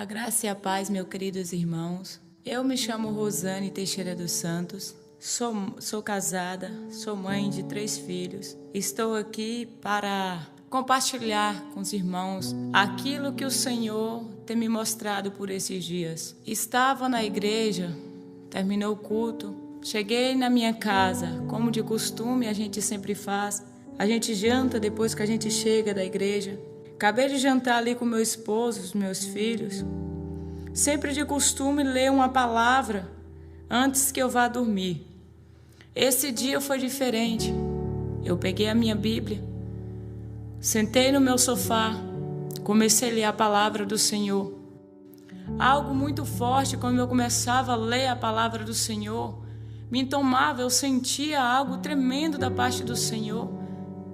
A graça e a paz, meus queridos irmãos. Eu me chamo Rosane Teixeira dos Santos, sou casada, sou mãe de 3 filhos. Estou aqui para compartilhar com os irmãos aquilo que o Senhor tem me mostrado por esses dias. Estava na igreja, terminou o culto, cheguei na minha casa, como de costume a gente sempre faz. A gente janta depois que a gente chega da igreja. Acabei de jantar ali com meu esposo, os meus filhos. Sempre de costume ler uma palavra antes que eu vá dormir. Esse dia foi diferente. Eu peguei a minha Bíblia, sentei no meu sofá, comecei a ler a palavra do Senhor. Algo muito forte, quando eu começava a ler a palavra do Senhor, me tomava, eu sentia algo tremendo da parte do Senhor.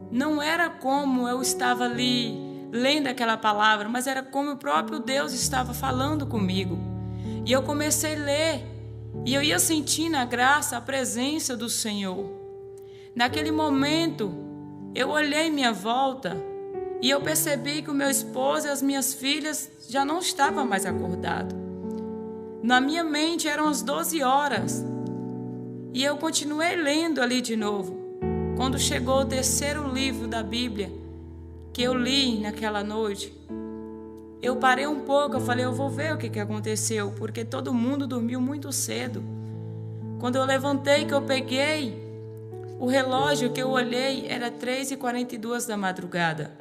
Não era como eu estava ali lendo aquela palavra, mas era como o próprio Deus estava falando comigo. E eu comecei a ler, e eu ia sentindo a graça, a presença do Senhor. Naquele momento, eu olhei em minha volta, e eu percebi que o meu esposo e as minhas filhas já não estavam mais acordados. Na minha mente eram as 12 horas, e eu continuei lendo ali de novo. Quando chegou o 3º livro da Bíblia, que eu li naquela noite, eu parei um pouco, eu falei, eu vou ver o que aconteceu, porque todo mundo dormiu muito cedo. Quando eu levantei, que eu peguei o relógio, que eu olhei, era 3h42 da madrugada.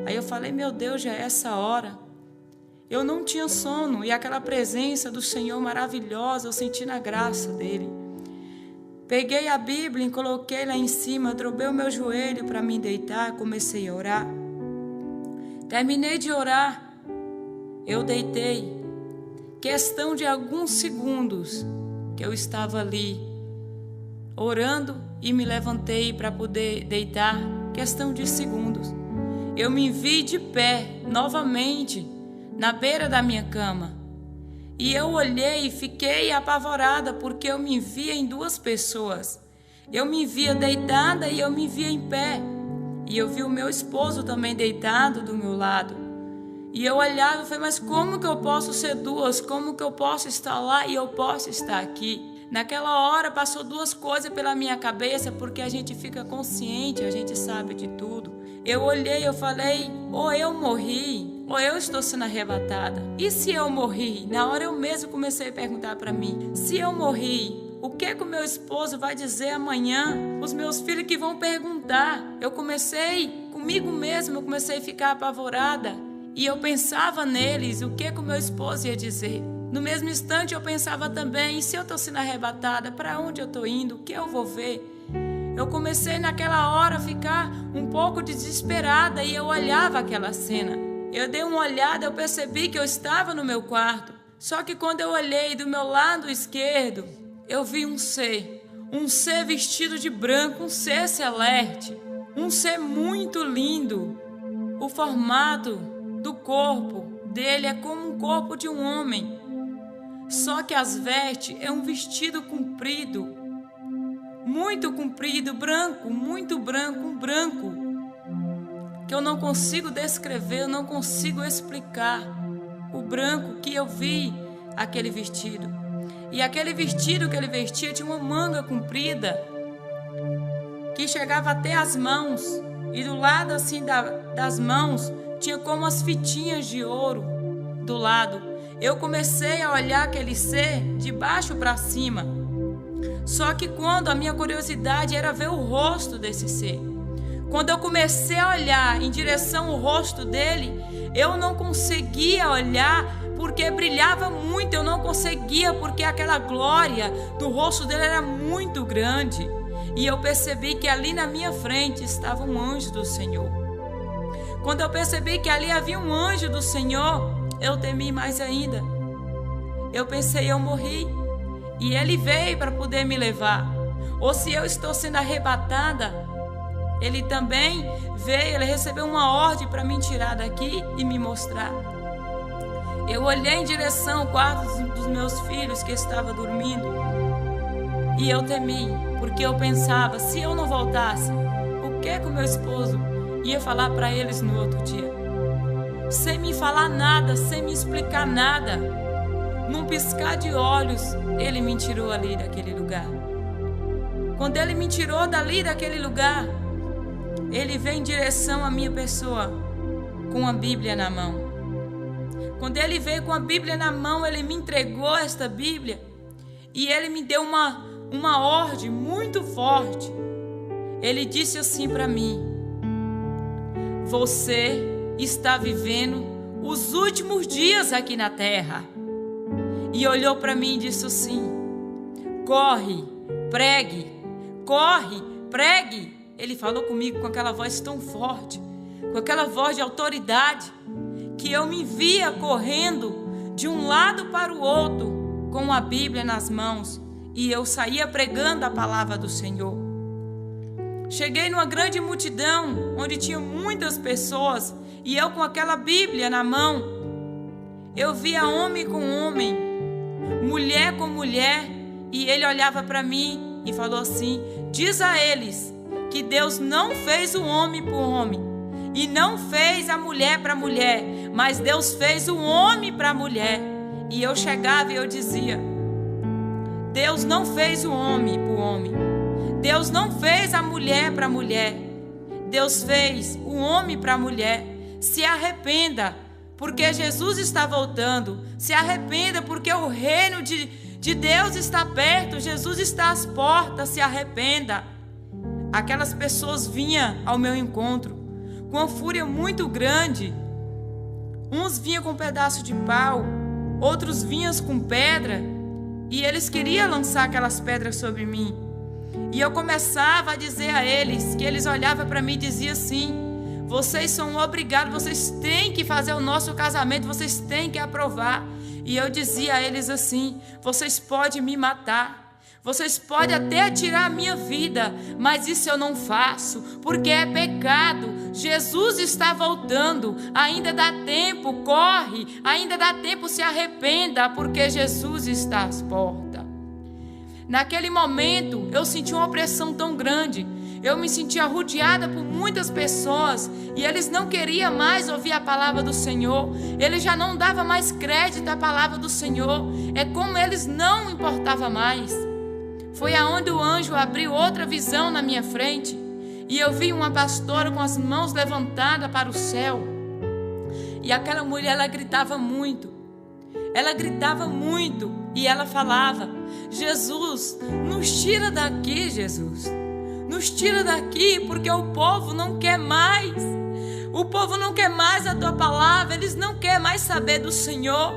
Aí eu falei, meu Deus, já é essa hora. Eu não tinha sono, e aquela presença do Senhor maravilhosa, eu senti na graça dele. Peguei a Bíblia e coloquei lá em cima, dobrei o meu joelho para me deitar, comecei a orar. Terminei de orar, eu deitei. Questão de alguns segundos que eu estava ali orando e me levantei para poder deitar, questão de segundos. Eu me vi de pé novamente na beira da minha cama. E eu olhei e fiquei apavorada porque eu me via em 2 pessoas. Eu me via deitada e eu me via em pé. E eu vi o meu esposo também deitado do meu lado. E eu olhava e falei, mas como que eu posso ser 2? Como que eu posso estar lá e eu posso estar aqui? Naquela hora passou 2 coisas pela minha cabeça, porque a gente fica consciente, a gente sabe de tudo. Eu olhei e eu falei, ou eu morri, ou eu estou sendo arrebatada. E se eu morri? Na hora eu mesmo comecei a perguntar para mim, se eu morri, o que o meu esposo vai dizer amanhã? Os meus filhos que vão perguntar. Eu comecei, comigo mesmo, eu comecei a ficar apavorada. E eu pensava neles, o que o meu esposo ia dizer. No mesmo instante eu pensava também, e se eu estou sendo arrebatada, para onde eu estou indo? O que eu vou ver? Eu comecei naquela hora a ficar um pouco desesperada e eu olhava aquela cena. Eu dei uma olhada, eu percebi que eu estava no meu quarto. Só que quando eu olhei do meu lado esquerdo, eu vi um ser vestido de branco, um ser celeste, um ser muito lindo. O formato do corpo dele é como um corpo de um homem. Só que as vestes é um vestido comprido, muito comprido, branco, muito branco, um branco que eu não consigo descrever, eu não consigo explicar o branco que eu vi aquele vestido. E aquele vestido que ele vestia tinha uma manga comprida que chegava até as mãos, e do lado assim das mãos tinha como as fitinhas de ouro do lado. Eu comecei a olhar aquele ser de baixo para cima. Só que quando a minha curiosidade era ver o rosto desse ser, quando eu comecei a olhar em direção ao rosto dele, eu não conseguia olhar porque brilhava muito, eu não conseguia porque aquela glória do rosto dele era muito grande. E eu percebi que ali na minha frente estava um anjo do Senhor. Quando eu percebi que ali havia um anjo do Senhor, eu temi mais ainda. Eu pensei, eu morri. E ele veio para poder me levar. Ou se eu estou sendo arrebatada, ele também veio, ele recebeu uma ordem para me tirar daqui e me mostrar. Eu olhei em direção ao quarto dos meus filhos que estavam dormindo. E eu temi, porque eu pensava, se eu não voltasse, o que o meu esposo ia falar para eles no outro dia? sem me falar nada, sem me explicar nada. Num piscar de olhos, Ele me tirou ali daquele lugar. Quando Ele me tirou dali daquele lugar, Ele veio em direção à minha pessoa com a Bíblia na mão. Quando Ele veio com a Bíblia na mão, Ele me entregou esta Bíblia e Ele me deu uma ordem muito forte. Ele disse assim para mim: você está vivendo os últimos dias aqui na terra. E olhou para mim e disse assim: corre, pregue, corre, pregue. Ele falou comigo com aquela voz tão forte, com aquela voz de autoridade, que eu me via correndo de um lado para o outro com a Bíblia nas mãos, e eu saía pregando a palavra do Senhor. Cheguei numa grande multidão, onde tinha muitas pessoas, e eu com aquela Bíblia na mão, eu via homem com homem, mulher com mulher, e ele olhava para mim e falou assim: diz a eles que Deus não fez o homem para o homem, e não fez a mulher para a mulher, mas Deus fez o homem para a mulher. E eu chegava e eu dizia: Deus não fez o homem para o homem, Deus não fez a mulher para a mulher, Deus fez o homem para a mulher. Se arrependa, porque Jesus está voltando. Se arrependa, porque o reino de Deus está perto. Jesus está às portas. Se arrependa. Aquelas pessoas vinham ao meu encontro com uma fúria muito grande. Uns vinham com um pedaço de pau, outros vinham com pedra, e eles queriam lançar aquelas pedras sobre mim. E eu começava a dizer a eles, que eles olhavam para mim e diziam assim: vocês são obrigados, vocês têm que fazer o nosso casamento, vocês têm que aprovar. E eu dizia a eles assim: vocês podem me matar, vocês podem até tirar a minha vida, mas isso eu não faço, porque é pecado. Jesus está voltando, ainda dá tempo, corre, ainda dá tempo, se arrependa, porque Jesus está às portas. Naquele momento eu senti uma opressão tão grande, eu me sentia rodeada por muitas pessoas, e eles não queriam mais ouvir a palavra do Senhor, eles já não davam mais crédito à palavra do Senhor, é como eles não importavam mais. Foi aonde o anjo abriu outra visão na minha frente, e eu vi uma pastora com as mãos levantadas para o céu, e aquela mulher, ela gritava muito, e ela falava: Jesus, nos tira daqui, Jesus, nos tira daqui, porque o povo não quer mais, o povo não quer mais a tua palavra, eles não querem mais saber do Senhor,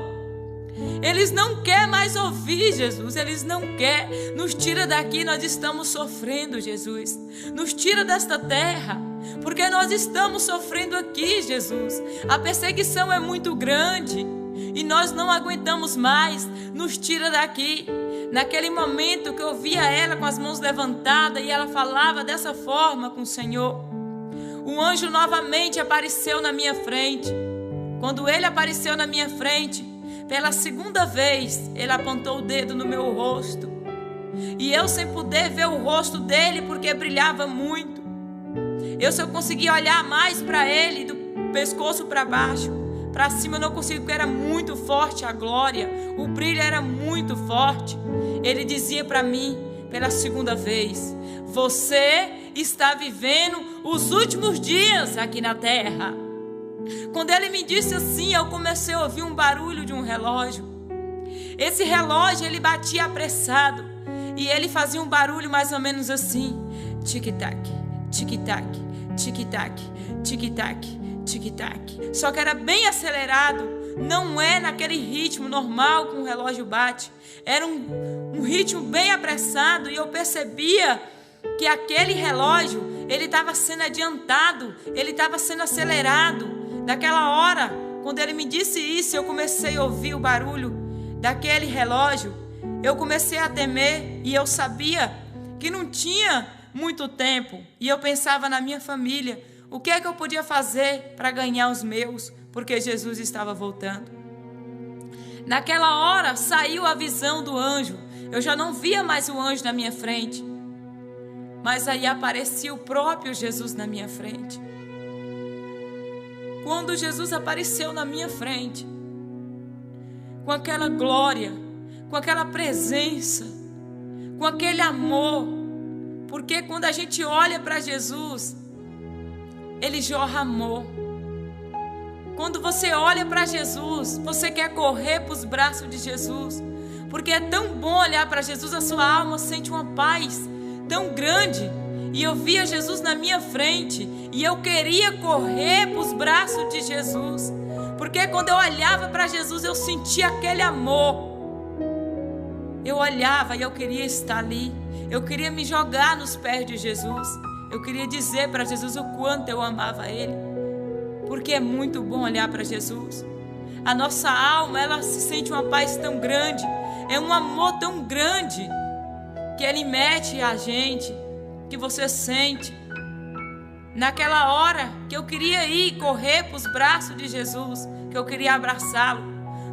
eles não querem mais ouvir, Jesus, eles não querem, nos tira daqui, nós estamos sofrendo, Jesus, nos tira desta terra, porque nós estamos sofrendo aqui, Jesus, a perseguição é muito grande, e nós não aguentamos mais, nos tira daqui. Naquele momento que eu via ela com as mãos levantadas e ela falava dessa forma com o Senhor, o anjo novamente apareceu na minha frente. Quando ele apareceu na minha frente, pela segunda vez, ele apontou o dedo no meu rosto, e eu, sem poder ver o rosto dele porque brilhava muito, eu só conseguia olhar mais para ele, do pescoço para baixo. Para cima eu não consigo, porque era muito forte a glória, o brilho era muito forte. Ele dizia para mim pela segunda vez: você está vivendo os últimos dias aqui na terra. Quando ele me disse assim, eu comecei a ouvir um barulho de um relógio. Esse relógio, ele batia apressado, e ele fazia um barulho mais ou menos assim: tic-tac, tic-tac, tic-tac, tic-tac, tic-tac. Só que era bem acelerado, não é naquele ritmo normal que um relógio bate, era um ritmo bem apressado, e eu percebia que aquele relógio, ele estava sendo adiantado, ele estava sendo acelerado. Naquela hora, quando ele me disse isso, eu comecei a ouvir o barulho daquele relógio, eu comecei a temer, e eu sabia que não tinha muito tempo, e eu pensava na minha família, o que é que eu podia fazer para ganhar os meus, porque Jesus estava voltando. Naquela hora saiu a visão do anjo, eu já não via mais o anjo na minha frente, mas aí aparecia o próprio Jesus na minha frente. quando Jesus apareceu na minha frente, com aquela glória, com aquela presença, com aquele amor, porque quando a gente olha para Jesus, Ele jorra amor. Quando você olha para Jesus, você quer correr para os braços de Jesus, porque é tão bom olhar para Jesus, a sua alma sente uma paz tão grande. E eu via Jesus na minha frente e eu queria correr para os braços de Jesus, porque quando eu olhava para Jesus eu sentia aquele amor. Eu olhava e eu queria estar ali, eu queria me jogar nos pés de Jesus, eu queria dizer para Jesus o quanto eu amava Ele, porque é muito bom olhar para Jesus. A nossa alma, ela se sente uma paz tão grande, é um amor tão grande que Ele mete a gente, que você sente. Naquela hora que eu queria ir correr para os braços de Jesus, que eu queria abraçá-lo,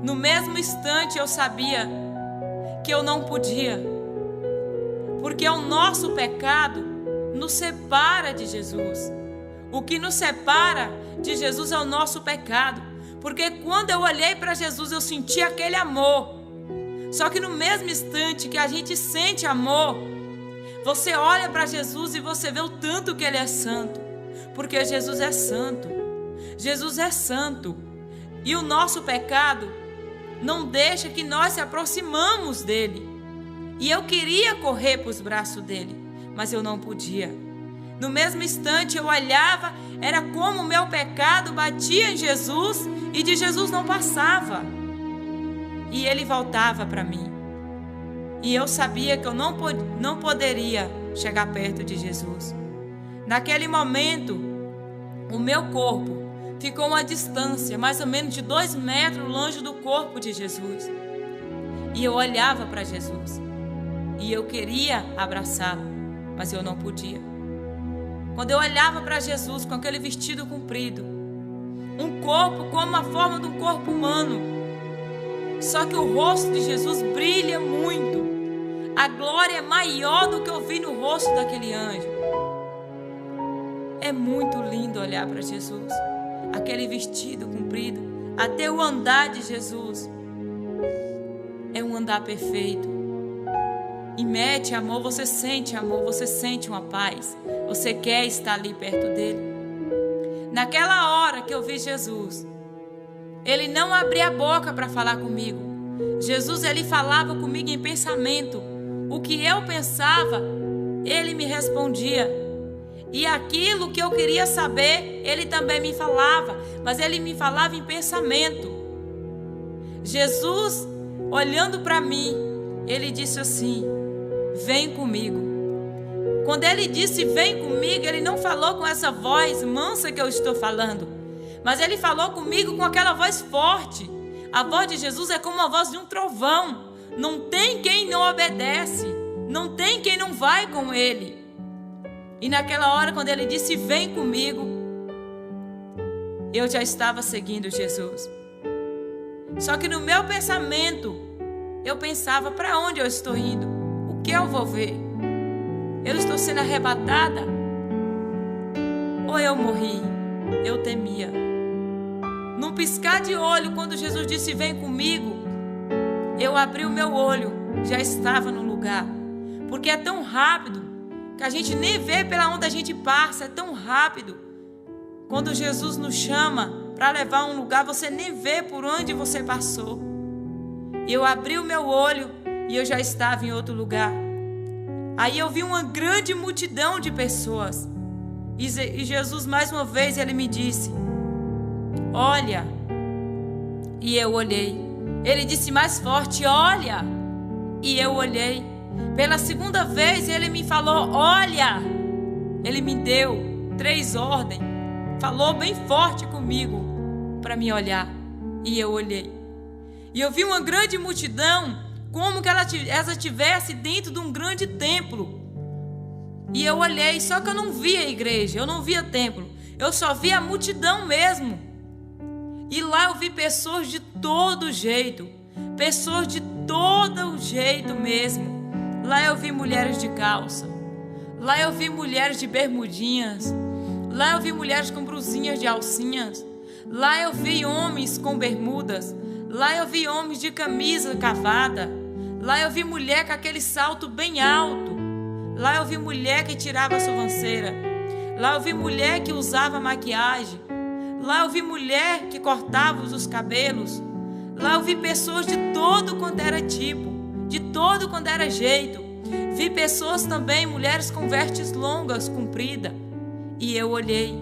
no mesmo instante eu sabia que eu não podia, porque o nosso pecado nos separa de Jesus. O que nos separa de Jesus é o nosso pecado, porque quando eu olhei para Jesus eu senti aquele amor. Só que no mesmo instante que a gente sente amor, você olha para Jesus e você vê o tanto que Ele é santo, porque Jesus é santo. Jesus é santo. E o nosso pecado não deixa que nós se aproximamos dEle. E eu queria correr para os braços dEle, mas eu não podia. No mesmo instante eu olhava, era como o meu pecado batia em Jesus e de Jesus não passava. E Ele voltava para mim. E eu sabia que eu não poderia chegar perto de Jesus. Naquele momento, o meu corpo ficou a uma distância, mais ou menos de 2 metros longe do corpo de Jesus. E eu olhava para Jesus. E eu queria abraçá-lo, mas eu não podia. Quando eu olhava para Jesus com aquele vestido comprido, um corpo como a forma de um corpo humano, só que o rosto de Jesus brilha muito. A glória é maior do que eu vi no rosto daquele anjo. É muito lindo olhar para Jesus. Aquele vestido comprido, até o andar de Jesus é um andar perfeito. E mete amor, você sente amor, você sente uma paz. Você quer estar ali perto dele. Naquela hora que eu vi Jesus, Ele não abria a boca para falar comigo. Jesus, Ele falava comigo em pensamento. O que eu pensava, Ele me respondia. E aquilo que eu queria saber, Ele também me falava. Mas Ele me falava em pensamento. Jesus, olhando para mim, Ele disse assim: vem comigo. Quando Ele disse vem comigo, Ele não falou com essa voz mansa que eu estou falando, mas Ele falou comigo com aquela voz forte. A voz de Jesus é como a voz de um trovão. Não tem quem não obedece, não tem quem não vai com Ele. E naquela hora, quando Ele disse vem comigo, eu já estava seguindo Jesus. Só que no meu pensamento, eu pensava: para onde eu estou indo? O que eu vou ver? Eu estou sendo arrebatada? Ou eu morri? Eu temia. Num piscar de olho, quando Jesus disse vem comigo, eu abri o meu olho, já estava no lugar. Porque é tão rápido que a gente nem vê pela onde a gente passa. É tão rápido. Quando Jesus nos chama para levar a um lugar, você nem vê por onde você passou. Eu abri o meu olho e eu já estava em outro lugar. Aí eu vi uma grande multidão de pessoas. E Jesus, mais uma vez, Ele me disse: olha. E eu olhei. Ele disse mais forte: olha. E eu olhei. Pela segunda vez Ele me falou: olha. Ele me deu 3 ordens. Falou bem forte comigo para me olhar. E eu olhei. E eu vi uma grande multidão, como que ela estivesse dentro de um grande templo. E eu olhei, só que eu não via a igreja, eu não via templo. Eu só via a multidão mesmo. E lá eu vi pessoas de todo jeito. Pessoas de todo jeito mesmo. Lá eu vi mulheres de calça. Lá eu vi mulheres de bermudinhas. Lá eu vi mulheres com brusinhas de alcinhas. Lá eu vi homens com bermudas. Lá eu vi homens de camisa cavada. Lá eu vi mulher com aquele salto bem alto. Lá eu vi mulher que tirava a sobrancelha. Lá eu vi mulher que usava maquiagem. Lá eu vi mulher que cortava os cabelos. Lá eu vi pessoas de todo quanto era tipo, de todo quanto era jeito. Vi pessoas também, mulheres com vestes longas, compridas. E eu olhei.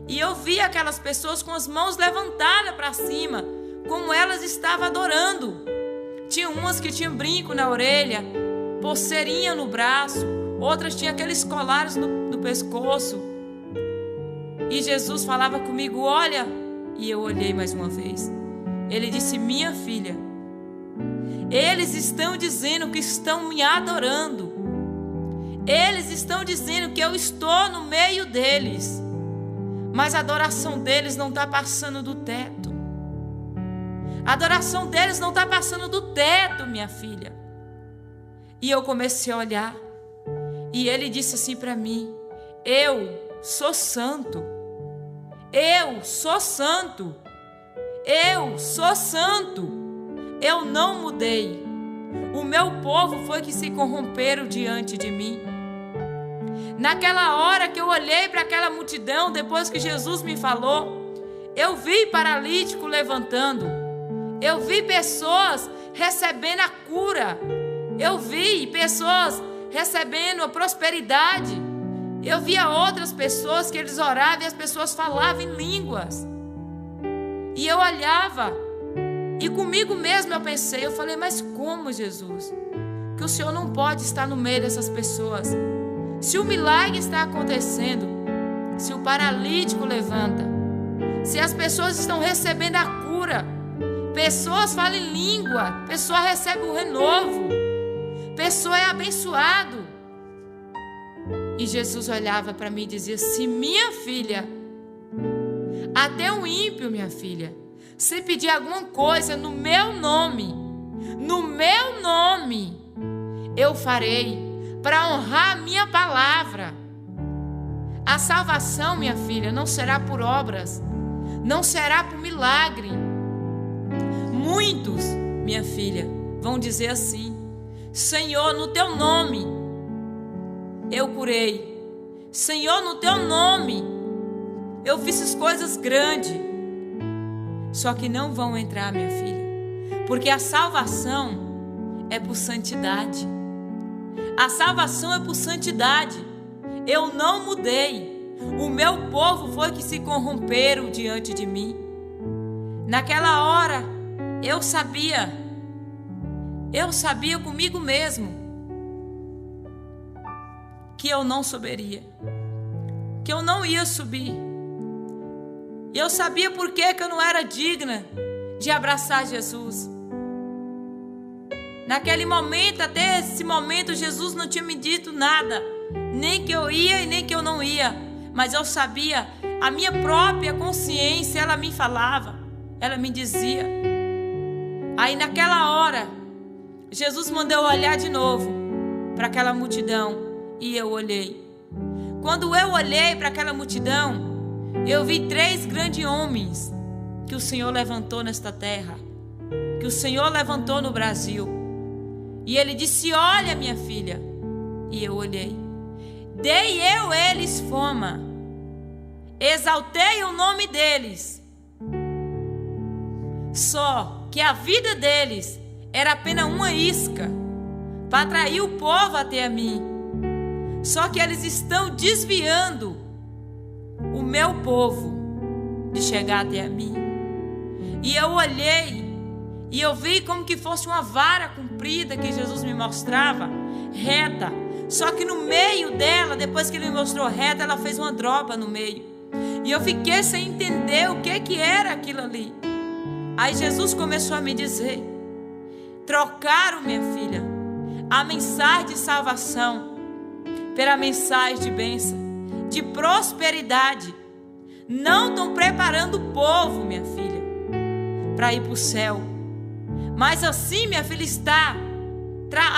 E eu vi aquelas pessoas com as mãos levantadas para cima, como elas estavam adorando. Tinha umas que tinham brinco na orelha, pulseirinha no braço, outras tinham aqueles colares no pescoço. E Jesus falava comigo, olha, e eu olhei mais uma vez. Ele disse, minha filha, eles estão dizendo que estão me adorando. Eles estão dizendo que eu estou no meio deles. Mas a adoração deles não está passando do teto. A adoração deles não está passando do teto, minha filha. E eu comecei a olhar. E ele disse assim para mim, eu sou santo. Eu sou santo. Eu sou santo. Eu não mudei. O meu povo foi que se corromperam diante de mim. Naquela hora que eu olhei para aquela multidão, depois que Jesus me falou, eu vi paralítico levantando. Eu vi pessoas recebendo a cura. Eu vi pessoas recebendo a prosperidade. Eu via outras pessoas que eles oravam e as pessoas falavam em línguas. E eu olhava e comigo mesmo eu pensei, eu falei, mas como, Jesus? Que o Senhor não pode estar no meio dessas pessoas. Se o milagre está acontecendo, se o paralítico levanta, se as pessoas estão recebendo a cura, pessoas falam em língua, pessoa recebe o renovo, pessoa é abençoado. E Jesus olhava para mim e dizia assim, minha filha, até o ímpio, minha filha, se pedir alguma coisa no meu nome, eu farei para honrar a minha palavra. A salvação, minha filha, não será por obras, não será por milagre. Muitos, minha filha, vão dizer assim, Senhor, no teu nome eu curei. Senhor, no teu nome eu fiz as coisas grandes. Só que não vão entrar, minha filha, porque a salvação é por santidade. A salvação é por santidade. Eu não mudei. O meu povo foi que se corromperam diante de mim. Naquela hora, eu sabia comigo mesmo que eu não subiria, que eu não ia subir. E eu sabia por que eu não era digna de abraçar Jesus. Naquele momento, até esse momento, Jesus não tinha me dito nada, nem que eu ia e nem que eu não ia, mas eu sabia, a minha própria consciência, ela me falava, ela me dizia. Aí naquela hora, Jesus mandou eu olhar de novo para aquela multidão e eu olhei. Quando eu olhei para aquela multidão, eu vi 3 grandes homens que o Senhor levantou nesta terra, que o Senhor levantou no Brasil. E ele disse, olha, minha filha. E eu olhei. Dei eu eles fama, exaltei o nome deles. Só que a vida deles era apenas uma isca para atrair o povo até a mim. Só que eles estão desviando o meu povo de chegar até a mim. E eu olhei e eu vi como que fosse uma vara comprida que Jesus me mostrava, reta. Só que no meio dela, depois que ele me mostrou reta, ela fez uma droga no meio. E eu fiquei sem entender o que era aquilo ali. Aí Jesus começou a me dizer, trocaram, minha filha, a mensagem de salvação pela mensagem de bênção, de prosperidade. Não estão preparando o povo, minha filha, para ir para o céu. Mas assim, minha filha, está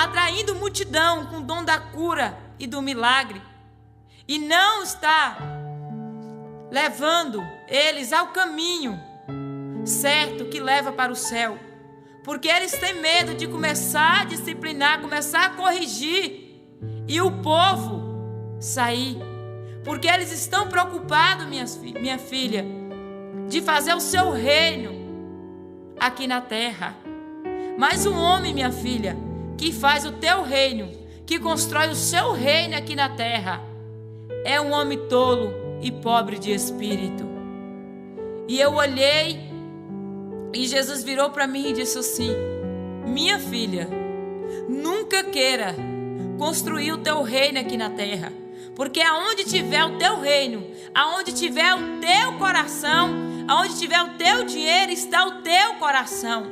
atraindo multidão com o dom da cura e do milagre. E não está levando eles ao caminho certo que leva para o céu. Porque eles têm medo de começar a disciplinar, começar a corrigir e o povo sair. Porque eles estão preocupados, minha filha, de fazer o seu reino aqui na terra. Mas um homem, minha filha, que faz o teu reino, que constrói o seu reino aqui na terra, é um homem tolo e pobre de espírito. E eu olhei e Jesus virou para mim e disse assim: minha filha, nunca queira construir o teu reino aqui na terra, porque aonde tiver o teu reino, aonde tiver o teu coração, aonde tiver o teu dinheiro, está o teu coração.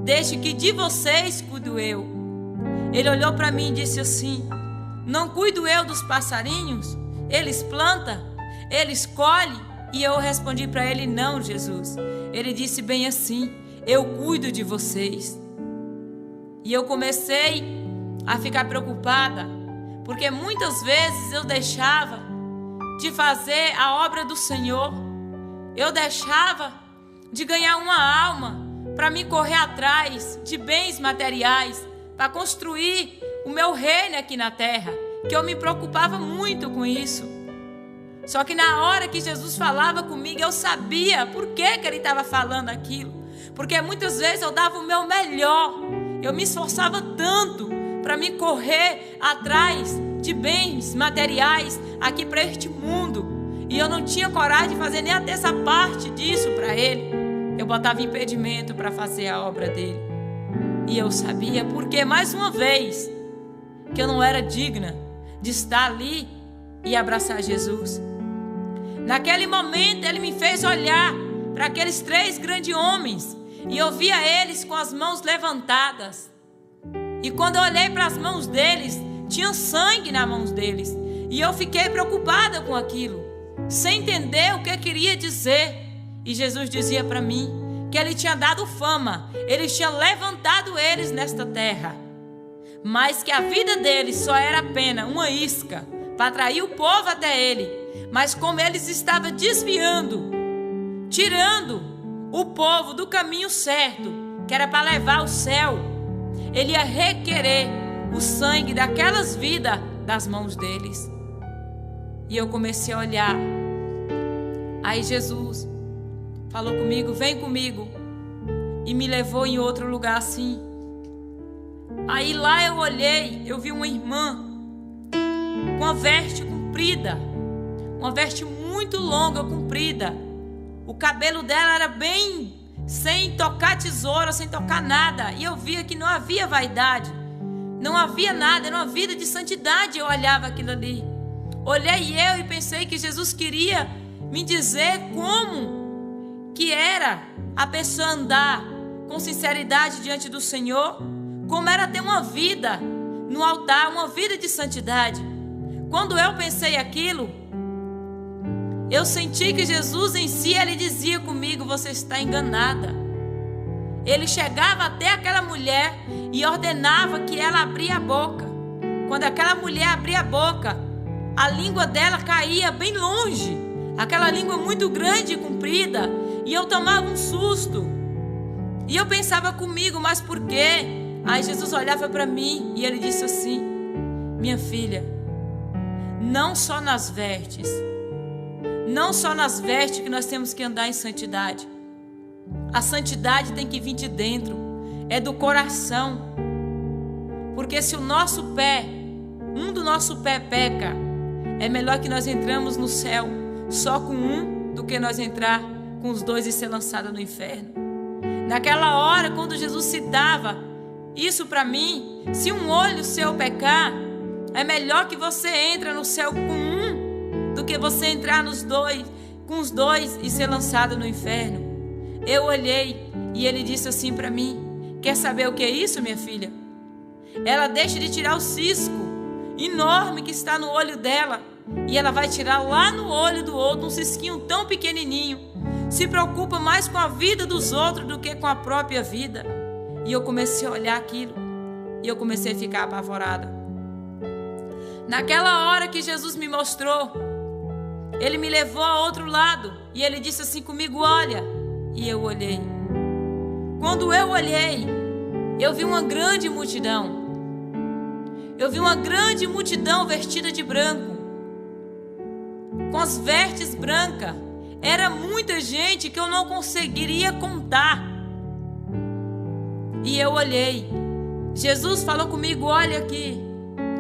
Deixe que de vocês cuido eu. Ele olhou para mim e disse assim: não cuido eu dos passarinhos? Eles plantam, eles colhem. E eu respondi para ele: não, Jesus. Ele disse bem assim: eu cuido de vocês. E eu comecei a ficar preocupada, porque muitas vezes eu deixava de fazer a obra do Senhor. Eu deixava de ganhar uma alma para me correr atrás de bens materiais, para construir o meu reino aqui na terra, que eu me preocupava muito com isso. Só que na hora que Jesus falava comigo, eu sabia por que ele estava falando aquilo. Porque muitas vezes eu dava o meu melhor. Eu me esforçava tanto para me correr atrás de bens materiais aqui para este mundo. E eu não tinha coragem de fazer nem a terça parte disso para ele. Eu botava impedimento para fazer a obra dele. E eu sabia porque, mais uma vez, que eu não era digna de estar ali e abraçar Jesus. Naquele momento ele me fez olhar para aqueles 3 grandes homens e eu via eles com as mãos levantadas. E quando eu olhei para as mãos deles, tinha sangue nas mãos deles. E eu fiquei preocupada com aquilo, sem entender o que queria dizer. E Jesus dizia para mim que ele tinha dado fama, ele tinha levantado eles nesta terra, mas que a vida deles só era apenas uma isca para atrair o povo até ele. Mas como eles estavam desviando, tirando o povo do caminho certo, que era para levar ao céu, ele ia requerer o sangue daquelas vidas das mãos deles. E eu comecei a olhar. Aí Jesus falou comigo: vem comigo. E me levou em outro lugar assim. Aí lá eu olhei, eu vi uma irmã com uma veste comprida, uma veste muito longa, comprida. O cabelo dela era bem, sem tocar tesoura, sem tocar nada. E eu via que não havia vaidade, não havia nada, era uma vida de santidade. Eu olhava aquilo ali. Olhei eu e pensei que Jesus queria me dizer como que era a pessoa andar com sinceridade diante do Senhor, como era ter uma vida no altar, uma vida de santidade. Quando eu pensei aquilo, eu senti que Jesus em si, ele dizia comigo: você está enganada. Ele chegava até aquela mulher e ordenava que ela abria a boca. Quando aquela mulher abria a boca, a língua dela caía bem longe, aquela língua muito grande e comprida, e eu tomava um susto. E eu pensava comigo: mas por quê? Aí Jesus olhava para mim e ele disse assim: minha filha, não só nas vestes que nós temos que andar em santidade. A santidade tem que vir de dentro, é do coração. Porque se o nosso pé, um do nosso pé peca, é melhor que nós entramos no céu só com um do que nós entrar com os 2 e ser lançado no inferno. Naquela hora, quando Jesus citava isso para mim, se um olho seu pecar, é melhor que você entre no céu com um do que você entrar com os 2 e ser lançado no inferno. Eu olhei e ele disse assim para mim: quer saber o que é isso, minha filha? Ela deixa de tirar o cisco enorme que está no olho dela e ela vai tirar lá no olho do outro um cisquinho tão pequenininho. Se preocupa mais com a vida dos outros do que com a própria vida. E eu comecei a olhar aquilo e eu comecei a ficar apavorada. Naquela hora que Jesus me mostrou, ele me levou a outro lado e ele disse assim comigo: olha. e eu olhei. Quando eu olhei, eu vi uma grande multidão. Eu vi uma grande multidão vestida de branco, com as vestes brancas. Era muita gente que eu não conseguiria contar. E eu olhei. Jesus falou comigo, olha aqui.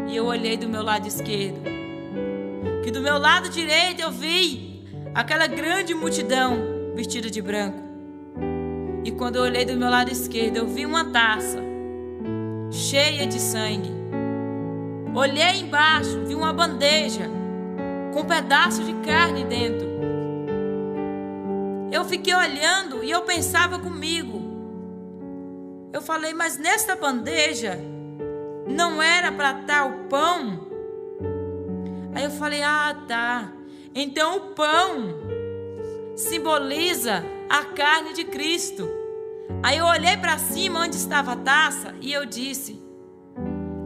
E eu olhei do meu lado esquerdo. Que do meu lado direito eu vi aquela grande multidão vestida de branco. E quando eu olhei do meu lado esquerdo, eu vi uma taça cheia de sangue. Olhei embaixo, vi uma bandeja com um pedaço de carne dentro. Eu fiquei olhando e eu pensava comigo. Eu falei, mas nesta bandeja não era para estar o pão? Aí eu falei, tá. Então o pão simboliza a carne de Cristo. Aí eu olhei para cima onde estava a taça e eu disse,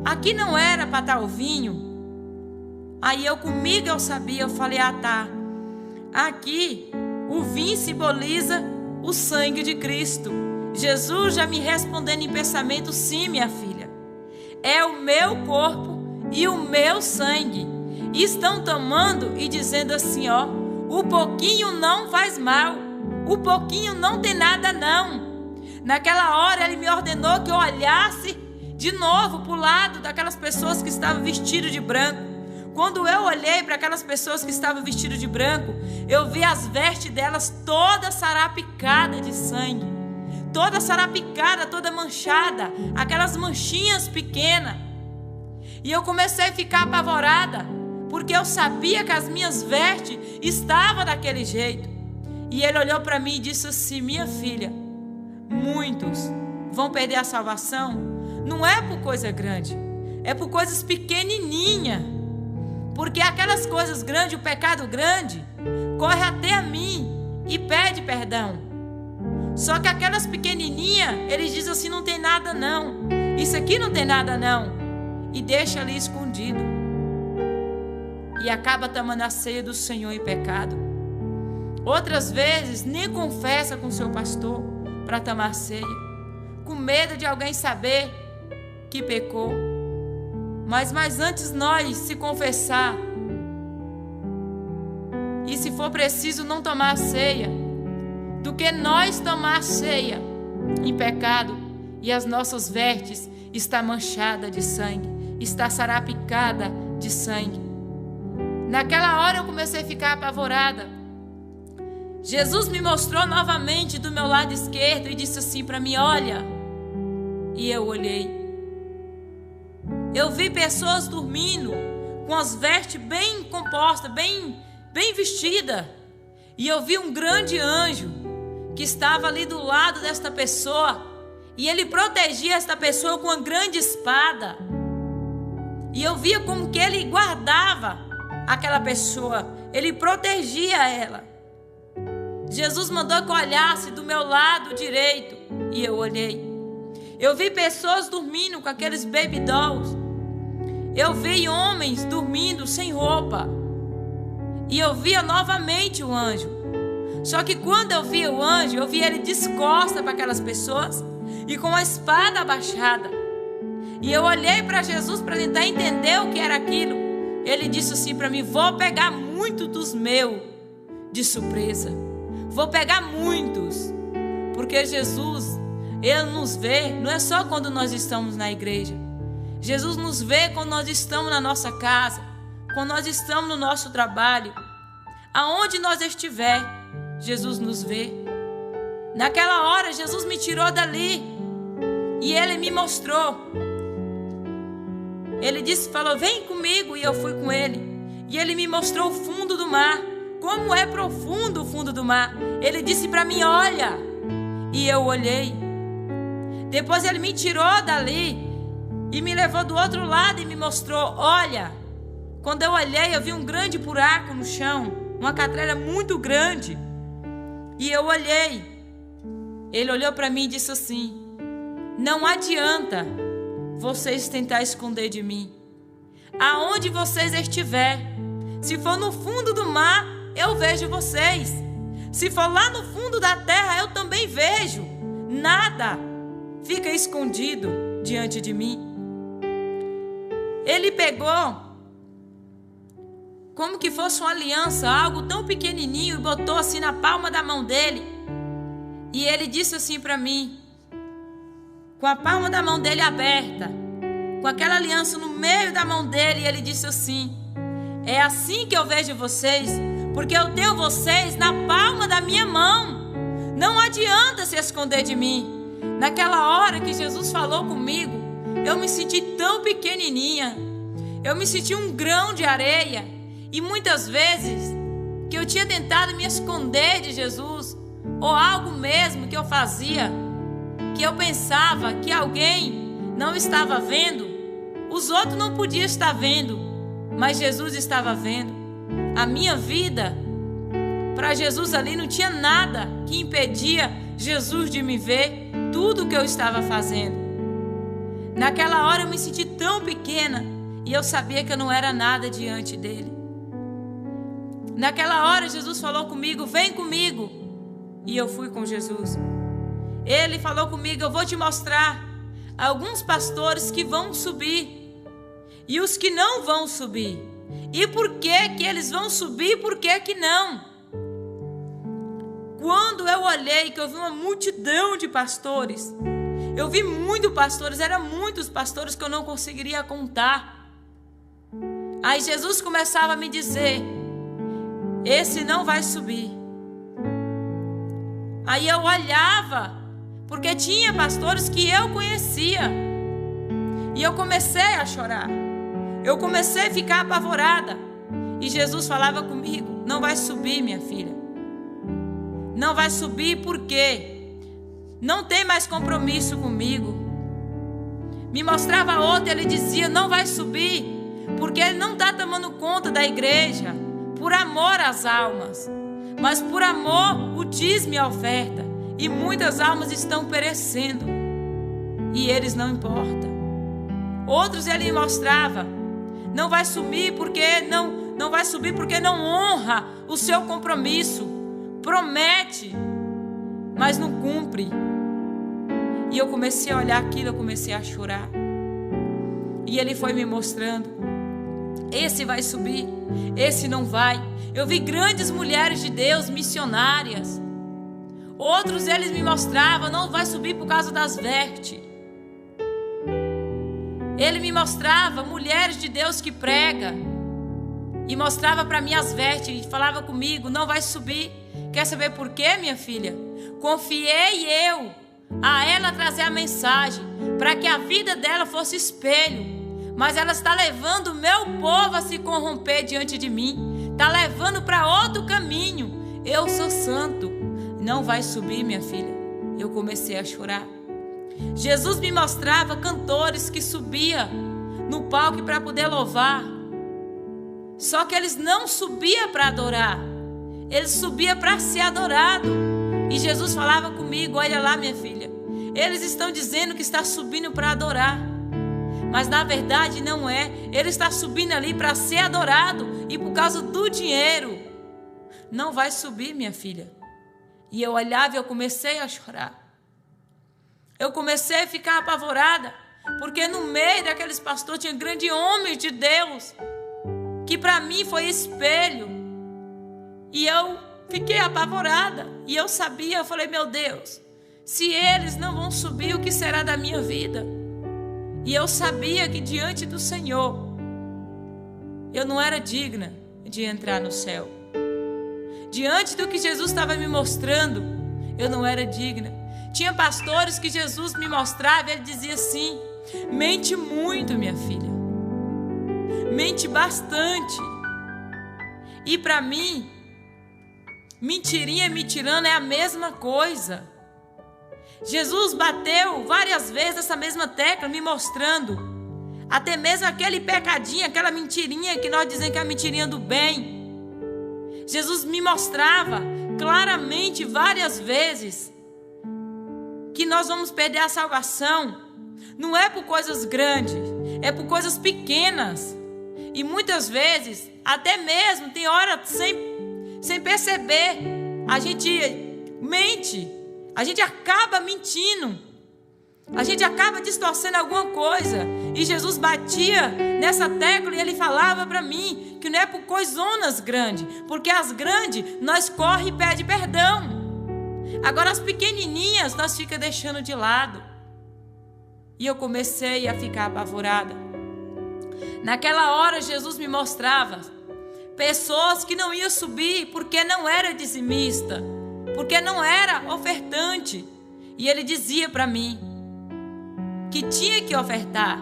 aqui não era para estar o vinho? Aí comigo eu sabia, eu falei, tá. Aqui o vinho simboliza o sangue de Cristo. Jesus já me respondendo em pensamento, sim, minha filha. É o meu corpo e o meu sangue. E estão tomando e dizendo assim, o pouquinho não faz mal. O pouquinho não tem nada não. Naquela hora ele me ordenou que eu olhasse de novo para o lado daquelas pessoas que estavam vestidas de branco. Quando eu olhei para aquelas pessoas que estavam vestidas de branco, eu vi as vestes delas todas sarapicadas de sangue. Toda sarapicada, toda manchada. Aquelas manchinhas pequenas. E eu comecei a ficar apavorada, porque eu sabia que as minhas vestes estavam daquele jeito. E ele olhou para mim e disse assim, minha filha, muitos vão perder a salvação. Não é por coisa grande, é por coisas pequenininhas. Porque aquelas coisas grandes, o pecado grande, corre até a mim e pede perdão. Só que aquelas pequenininhas, eles dizem assim, não tem nada não. Isso aqui não tem nada não. E deixa ali escondido. E acaba tomando a ceia do Senhor em pecado. Outras vezes, nem confessa com o seu pastor para tomar ceia. Com medo de alguém saber que pecou. Mas antes nós se confessar e se for preciso não tomar ceia, do que nós tomar ceia em pecado e as nossas vestes está manchada de sangue, está sarapicada de sangue. Naquela hora eu comecei a ficar apavorada. Jesus me mostrou novamente do meu lado esquerdo e disse assim para mim, olha. E eu olhei. Eu vi pessoas dormindo com as vestes bem compostas, bem vestidas. E eu vi um grande anjo que estava ali do lado desta pessoa. E ele protegia esta pessoa com uma grande espada. E eu via como que ele guardava aquela pessoa. Ele protegia ela. Jesus mandou que eu olhasse do meu lado direito. E eu olhei. Eu vi pessoas dormindo com aqueles baby dolls. Eu vi homens dormindo sem roupa. E eu via novamente o anjo. Só que quando eu via o anjo, eu via ele descosta para aquelas pessoas e com a espada abaixada. E eu olhei para Jesus para tentar entender o que era aquilo. Ele disse assim para mim, vou pegar muito dos meus de surpresa. Vou pegar muitos. Porque Jesus, ele nos vê, não é só quando nós estamos na igreja. Jesus nos vê quando nós estamos na nossa casa, quando nós estamos no nosso trabalho. Aonde nós estiver, Jesus nos vê. Naquela hora, Jesus me tirou dali e ele me mostrou. Ele disse, falou, vem comigo, e eu fui com ele. E ele me mostrou o fundo do mar, como é profundo o fundo do mar. Ele disse para mim, olha, e eu olhei. Depois ele me tirou dali e me levou do outro lado e me mostrou, olha. Quando eu olhei, eu vi um grande buraco no chão, uma catrera muito grande. E eu olhei. Ele olhou para mim e disse assim, não adianta vocês tentar esconder de mim. Aonde vocês estiverem, se for no fundo do mar, eu vejo vocês. Se for lá no fundo da terra, eu também vejo. Nada fica escondido diante de mim. Ele pegou como que fosse uma aliança, algo tão pequenininho, e botou assim na palma da mão dele. E ele disse assim para mim, com a palma da mão dele aberta, com aquela aliança no meio da mão dele, ele disse assim: é assim que eu vejo vocês, porque eu tenho vocês na palma da minha mão. Não adianta se esconder de mim. Naquela hora que Jesus falou comigo, eu me senti tão pequenininha. Eu me senti um grão de areia. E muitas vezes que eu tinha tentado me esconder de Jesus, ou algo mesmo que eu fazia, que eu pensava que alguém não estava vendo, os outros não podiam estar vendo, mas Jesus estava vendo. A minha vida, para Jesus ali não tinha nada que impedia Jesus de me ver tudo o que eu estava fazendo. Naquela hora eu me senti tão pequena e eu sabia que eu não era nada diante dele. Naquela hora Jesus falou comigo: vem comigo. E eu fui com Jesus. Ele falou comigo: eu vou te mostrar alguns pastores que vão subir e os que não vão subir. E por que que eles vão subir e por que que não? Quando eu olhei, que eu vi uma multidão de pastores, eu vi muitos pastores, eram muitos pastores que eu não conseguiria contar. Aí Jesus começava a me dizer: esse não vai subir. Aí eu olhava, porque tinha pastores que eu conhecia, e eu comecei a chorar. Eu comecei a ficar apavorada. E Jesus falava comigo: não vai subir, minha filha. Não vai subir porque não tem mais compromisso comigo. Me mostrava outro, ele dizia: não vai subir porque ele não está tomando conta da igreja por amor às almas, mas por amor o dízimo e a oferta. E muitas almas estão perecendo e eles não importam. Outros ele me mostrava: não vai subir porque não vai subir porque não honra o seu compromisso. Promete, mas não cumpre. E eu comecei a olhar aquilo, eu comecei a chorar. E ele foi me mostrando: esse vai subir, esse não vai. Eu vi grandes mulheres de Deus, missionárias. Outros eles me mostravam: não vai subir por causa das vestes. Ele me mostrava mulheres de Deus que pregam, e mostrava para mim as vestes, e falava comigo: não vai subir. Quer saber por quê, minha filha? Confiei eu a ela trazer a mensagem, para que a vida dela fosse espelho. Mas ela está levando o meu povo a se corromper diante de mim. Está levando para outro caminho. Eu sou santo. Não vai subir, minha filha. Eu comecei a chorar. Jesus me mostrava cantores que subiam no palco para poder louvar. Só que eles não subiam para adorar. Eles subiam para ser adorado. E Jesus falava comigo: olha lá, minha filha, eles estão dizendo que está subindo para adorar, mas na verdade não é. Ele está subindo ali para ser adorado, e por causa do dinheiro não vai subir, minha filha. E eu olhava e eu comecei a chorar. Eu comecei a ficar apavorada, porque no meio daqueles pastores tinha grandes homens de Deus, que para mim foi espelho. E eu fiquei apavorada. E eu sabia, eu falei: meu Deus, se eles não vão subir, o que será da minha vida? E eu sabia que diante do Senhor eu não era digna de entrar no céu. Diante do que Jesus estava me mostrando, eu não era digna. Tinha pastores que Jesus me mostrava e ele dizia assim: mente muito, minha filha, mente bastante. E para mim, mentirinha e mentirando é a mesma coisa. Jesus bateu várias vezes essa mesma tecla, me mostrando até mesmo aquele pecadinho, aquela mentirinha que nós dizemos que é a mentirinha do bem. Jesus me mostrava claramente várias vezes que nós vamos perder a salvação. Não é por coisas grandes, é por coisas pequenas. E muitas vezes, até mesmo, tem hora sem perceber, a gente mente, a gente acaba mentindo, a gente acaba distorcendo alguma coisa. E Jesus batia nessa tecla e ele falava para mim que não é por coisonas grandes, porque as grandes nós corre e pede perdão. Agora as pequenininhas nós fica deixando de lado. E eu comecei a ficar apavorada. Naquela hora Jesus me mostrava pessoas que não iam subir porque não era dizimista, porque não era ofertante. E ele dizia para mim que tinha que ofertar,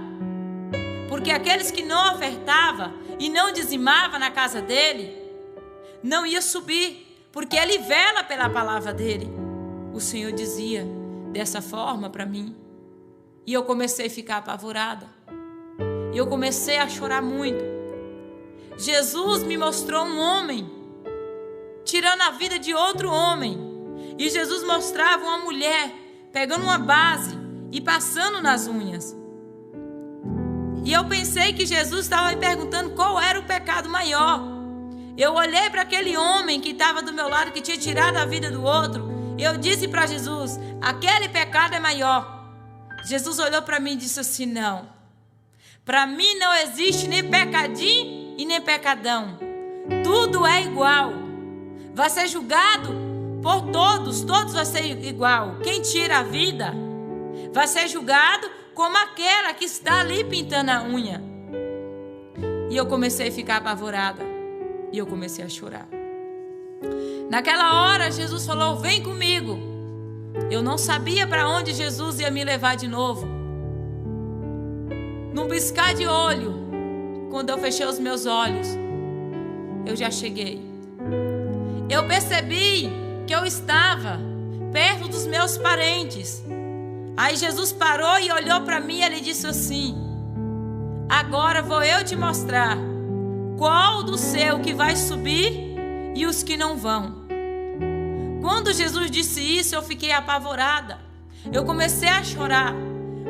porque aqueles que não ofertavam e não dizimavam na casa dele, não ia subir, porque ele vela pela palavra dele. O Senhor dizia dessa forma para mim. E eu comecei a ficar apavorada. E eu comecei a chorar muito. Jesus me mostrou um homem tirando a vida de outro homem. E Jesus mostrava uma mulher pegando uma base e passando nas unhas. E eu pensei que Jesus estava me perguntando qual era o pecado maior. Eu olhei para aquele homem que estava do meu lado, que tinha tirado a vida do outro. E eu disse para Jesus: aquele pecado é maior. Jesus olhou para mim e disse assim: não, para mim não existe nem pecadinho e nem pecadão. Tudo é igual. Vai ser julgado por todos. Todos vão ser igual. Quem tira a vida vai ser julgado como aquela que está ali pintando a unha. E eu comecei a ficar apavorada. E eu comecei a chorar. Naquela hora Jesus falou: vem comigo. Eu não sabia para onde Jesus ia me levar de novo. Num piscar de olho, quando eu fechei os meus olhos, eu já cheguei. Eu percebi que eu estava perto dos meus parentes. Aí Jesus parou e olhou para mim e ele disse assim: agora vou eu te mostrar qual do céu que vai subir e os que não vão. Quando Jesus disse isso, eu fiquei apavorada. Eu comecei a chorar.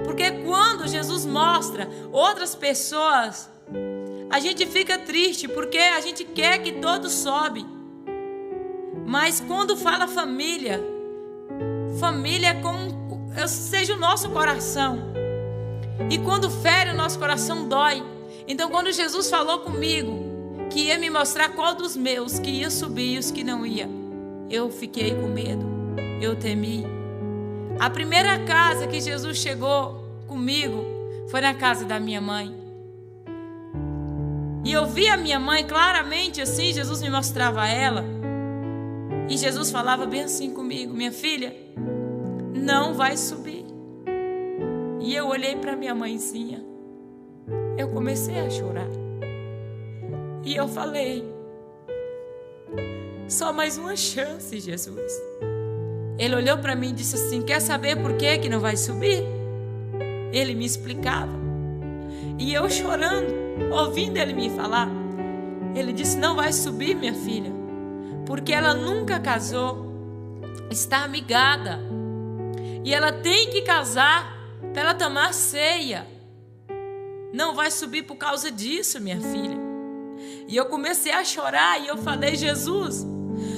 Porque quando Jesus mostra outras pessoas, a gente fica triste, porque a gente quer que todos sobem. Mas quando fala família, família é como seja o nosso coração. E quando fere o nosso coração, dói. Então quando Jesus falou comigo que ia me mostrar qual dos meus que ia subir e os que não ia, eu fiquei com medo, eu temi. A primeira casa que Jesus chegou comigo foi na casa da minha mãe. E eu vi a minha mãe claramente assim, Jesus me mostrava ela. E Jesus falava bem assim comigo: minha filha, não vai subir. E eu olhei para minha mãezinha, eu comecei a chorar. E eu falei: só mais uma chance, Jesus. Ele olhou para mim e disse assim: quer saber por que não vai subir? Ele me explicava. E eu chorando, ouvindo ele me falar, ele disse: não vai subir, minha filha, porque ela nunca casou, está amigada, e ela tem que casar para ela tomar ceia. Não vai subir por causa disso, minha filha. E eu comecei a chorar e eu falei: Jesus,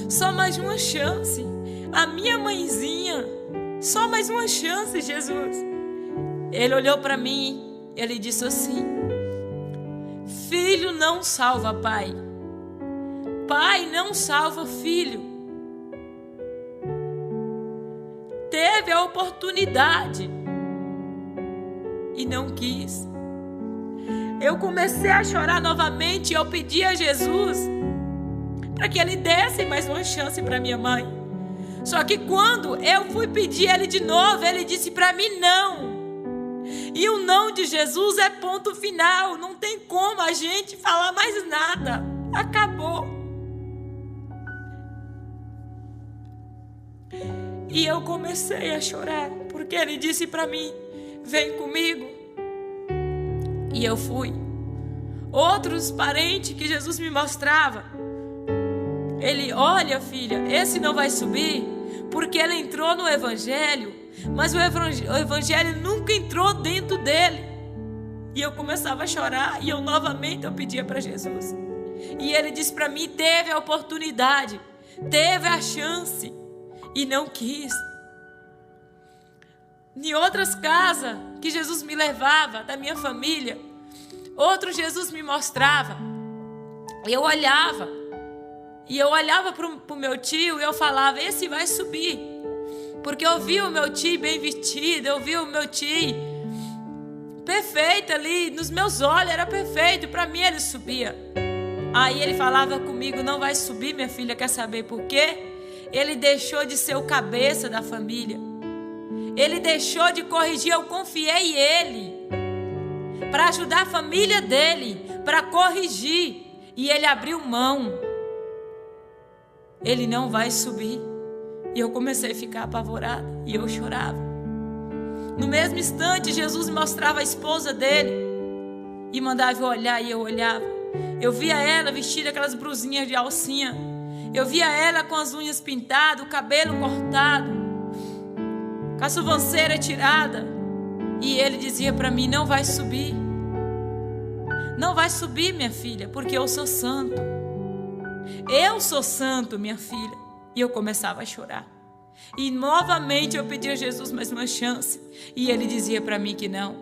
só mais uma chance. A minha mãezinha, só mais uma chance, Jesus. Ele olhou para mim, ele disse assim: filho não salva pai, pai não salva filho. Teve a oportunidade e não quis. Eu comecei a chorar novamente e eu pedi a Jesus para que ele desse mais uma chance para minha mãe. Só que quando eu fui pedir ele de novo, ele disse para mim não. E o não de Jesus é ponto final. Não tem como a gente falar mais nada. Acabou. E eu comecei a chorar, porque ele disse para mim: vem comigo. E eu fui. Outros parentes que Jesus me mostrava, ele: olha, filha, esse não vai subir, porque ele entrou no evangelho, mas o evangelho nunca entrou dentro dele. E eu começava a chorar e eu novamente pedia para Jesus. E ele disse para mim: teve a oportunidade, teve a chance e não quis. Em outras casas que Jesus me levava, da minha família, outro Jesus me mostrava. Eu olhava para o meu tio e eu falava, esse vai subir. Porque eu via o meu tio bem vestido, eu via o meu tio perfeito ali, nos meus olhos era perfeito, para mim ele subia. Aí ele falava comigo, não vai subir, minha filha, quer saber por quê? Ele deixou de ser o cabeça da família. Ele deixou de corrigir, eu confiei ele para ajudar a família dele, para corrigir, e ele abriu mão. Ele não vai subir. E eu comecei a ficar apavorada e eu chorava. No mesmo instante, Jesus me mostrava a esposa dele e mandava eu olhar, e eu olhava. Eu via ela vestida aquelas brusinhas de alcinha. Eu via ela com as unhas pintadas, o cabelo cortado, com a sobrancelha tirada. E ele dizia para mim, não vai subir. Não vai subir, minha filha, porque eu sou santo. Eu sou santo, minha filha. E eu começava a chorar. E novamente eu pedia a Jesus mais uma chance. E ele dizia para mim que não.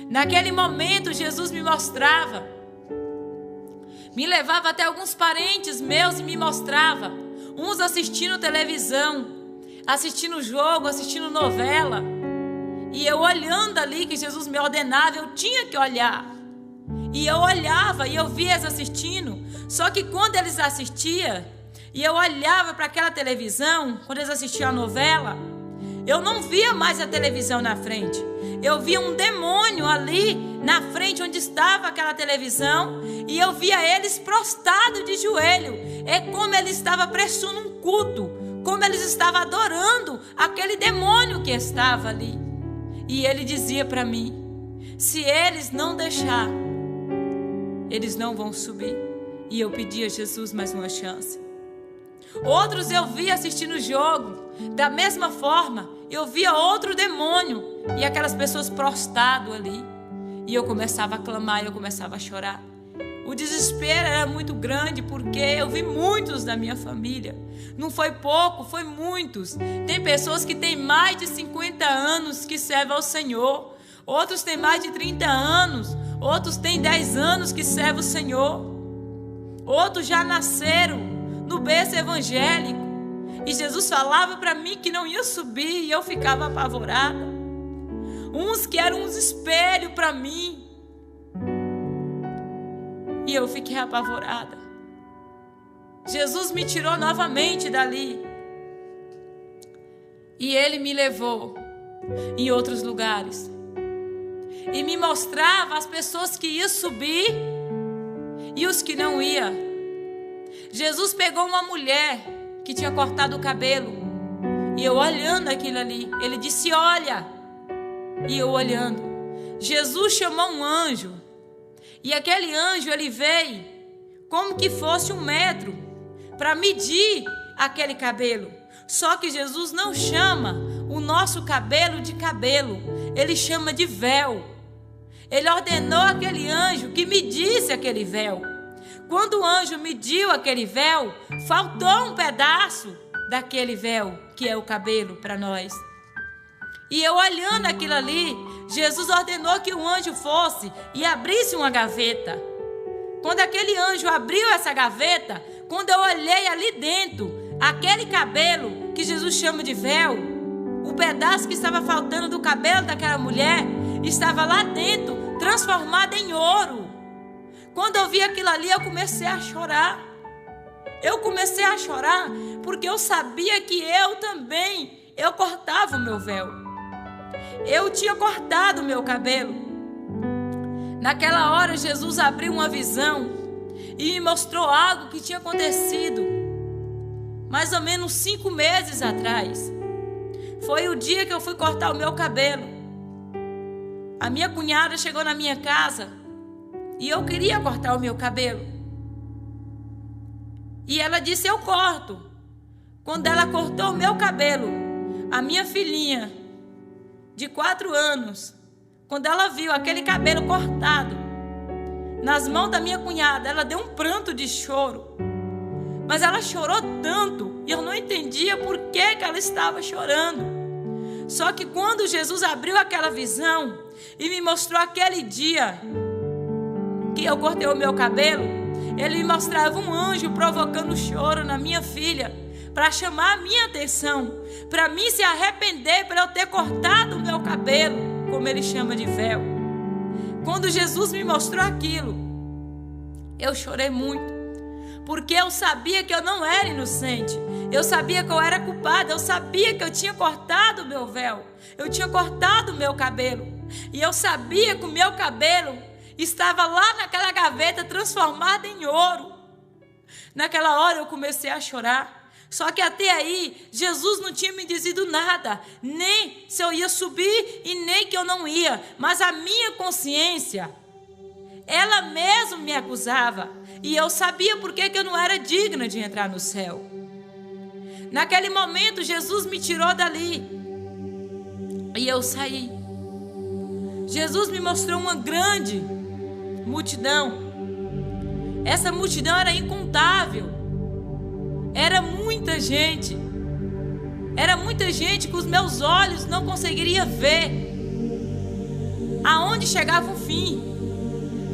Naquele momento Jesus me mostrava. Me levava até alguns parentes meus e me mostrava. Uns assistindo televisão, assistindo jogo, assistindo novela. E eu olhando ali que Jesus me ordenava, eu tinha que olhar. E eu olhava e eu via eles assistindo. Só que quando eles assistiam, e eu olhava para aquela televisão, quando eles assistiam a novela, eu não via mais a televisão na frente. Eu via um demônio ali na frente onde estava aquela televisão, e eu via eles prostrados de joelho. É como eles estavam prestando um culto, como eles estavam adorando aquele demônio que estava ali. E ele dizia para mim, se eles não deixar, eles não vão subir. E eu pedi a Jesus mais uma chance. Outros eu via assistindo o jogo. Da mesma forma, eu via outro demônio e aquelas pessoas prostradas ali. E eu começava a clamar, eu começava a chorar. O desespero era muito grande, porque eu vi muitos da minha família. Não foi pouco, foi muitos. Tem pessoas que têm mais de 50 anos que servem ao Senhor. Outros têm mais de 30 anos. Outros têm 10 anos que servem o Senhor. Outros já nasceram no berço evangélico. E Jesus falava para mim que não ia subir, e eu ficava apavorada. Uns que eram uns espelhos para mim. E eu fiquei apavorada. Jesus me tirou novamente dali. E ele me levou em outros lugares. E me mostrava as pessoas que iam subir e os que não iam. Jesus pegou uma mulher que tinha cortado o cabelo. E eu olhando aquilo ali, ele disse, olha. E eu olhando. Jesus chamou um anjo. E aquele anjo, ele veio como que fosse 1 metro para medir aquele cabelo. Só que Jesus não chama o nosso cabelo de cabelo. Ele chama de véu. Ele ordenou aquele anjo que medisse aquele véu. Quando o anjo mediu aquele véu, faltou um pedaço daquele véu, que é o cabelo para nós. E eu olhando aquilo ali, Jesus ordenou que o anjo fosse e abrisse uma gaveta. Quando aquele anjo abriu essa gaveta, quando eu olhei ali dentro, aquele cabelo que Jesus chama de véu, o pedaço que estava faltando do cabelo daquela mulher, estava lá dentro, transformado em ouro. Quando eu vi aquilo ali, eu comecei a chorar. Eu comecei a chorar porque eu sabia que eu também, eu cortava o meu véu. Eu tinha cortado o meu cabelo. Naquela hora, Jesus abriu uma visão e me mostrou algo que tinha acontecido mais ou menos 5 meses atrás. Foi o dia que eu fui cortar o meu cabelo. A minha cunhada chegou na minha casa e eu queria cortar o meu cabelo. E ela disse, eu corto. Quando ela cortou o meu cabelo, a minha filhinha de 4 anos, quando ela viu aquele cabelo cortado nas mãos da minha cunhada, ela deu um pranto de choro. Mas ela chorou tanto e eu não entendia por que ela estava chorando. Só que quando Jesus abriu aquela visão e me mostrou aquele dia que eu cortei o meu cabelo, ele me mostrava um anjo provocando choro na minha filha, para chamar a minha atenção, para mim se arrepender por eu ter cortado o meu cabelo, como ele chama de véu. Quando Jesus me mostrou aquilo, eu chorei muito, porque eu sabia que eu não era inocente, eu sabia que eu era culpada, eu sabia que eu tinha cortado o meu véu, eu tinha cortado o meu cabelo, e eu sabia que o meu cabelo estava lá naquela gaveta transformada em ouro. Naquela hora eu comecei a chorar. Só que até aí, Jesus não tinha me dizido nada, nem se eu ia subir e nem que eu não ia. Mas a minha consciência, ela mesma me acusava. E eu sabia por que eu não era digna de entrar no céu. Naquele momento, Jesus me tirou dali. E eu saí. Jesus me mostrou uma grande multidão. Essa multidão era incontável. Era muita gente. Era muita gente que os meus olhos não conseguiriam ver aonde chegava o fim.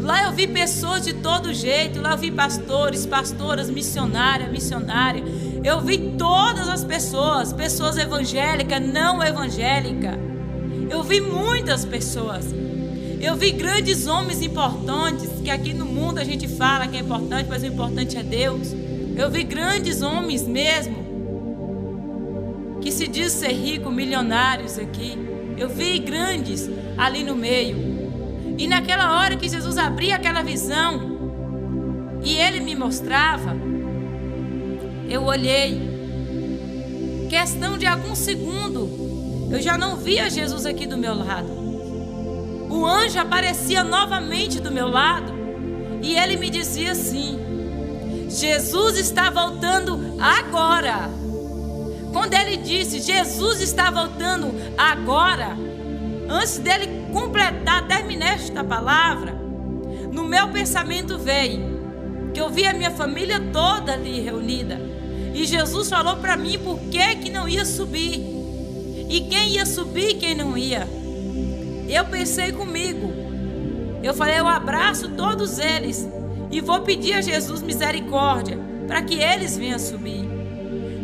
Lá eu vi pessoas de todo jeito. Lá eu vi pastores, pastoras, missionárias. Eu vi todas as pessoas. Pessoas evangélicas, não evangélicas. Eu vi muitas pessoas. Eu vi grandes homens importantes, que aqui no mundo a gente fala que é importante, mas o importante é Deus. Eu vi grandes homens mesmo, que se diz ser rico, milionários aqui. Eu vi grandes ali no meio. E naquela hora que Jesus abria aquela visão, e Ele me mostrava, eu olhei. Questão de algum segundo, eu já não via Jesus aqui do meu lado. O anjo aparecia novamente do meu lado e ele me dizia assim: Jesus está voltando agora. Quando ele disse Jesus está voltando agora, antes dele completar, terminar esta palavra, no meu pensamento veio que eu vi a minha família toda ali reunida. E Jesus falou para mim por que não ia subir. E quem ia subir e quem não ia. Eu pensei comigo. Eu falei, eu abraço todos eles e vou pedir a Jesus misericórdia para que eles venham subir.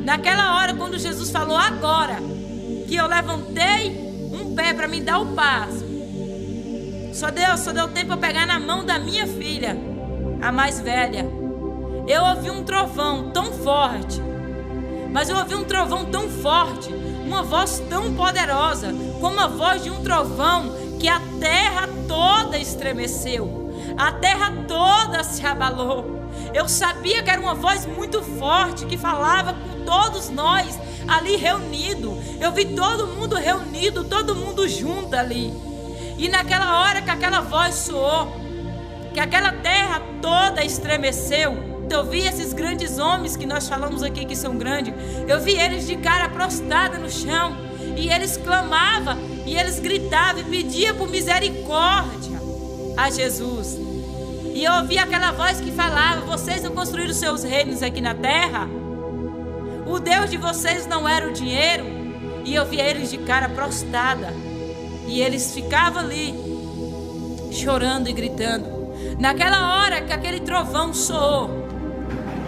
Naquela hora, quando Jesus falou agora, que eu levantei um pé para me dar o passo, só deu tempo para pegar na mão da minha filha, a mais velha. Eu ouvi um trovão tão forte, mas eu ouvi um trovão tão forte, uma voz tão poderosa, como a voz de um trovão, que a terra toda estremeceu, a terra toda se abalou. Eu sabia que era uma voz muito forte, que falava com todos nós ali reunidos. Eu vi todo mundo reunido, todo mundo junto ali. E naquela hora que aquela voz soou, que aquela terra toda estremeceu, eu vi esses grandes homens que nós falamos aqui que são grandes. Eu vi eles de cara prostrada no chão. E eles clamavam, e eles gritavam e pediam por misericórdia a Jesus. E eu ouvi aquela voz que falava: vocês não construíram seus reinos aqui na terra? O Deus de vocês não era o dinheiro? E eu vi eles de cara prostrada. E eles ficavam ali, chorando e gritando. Naquela hora que aquele trovão soou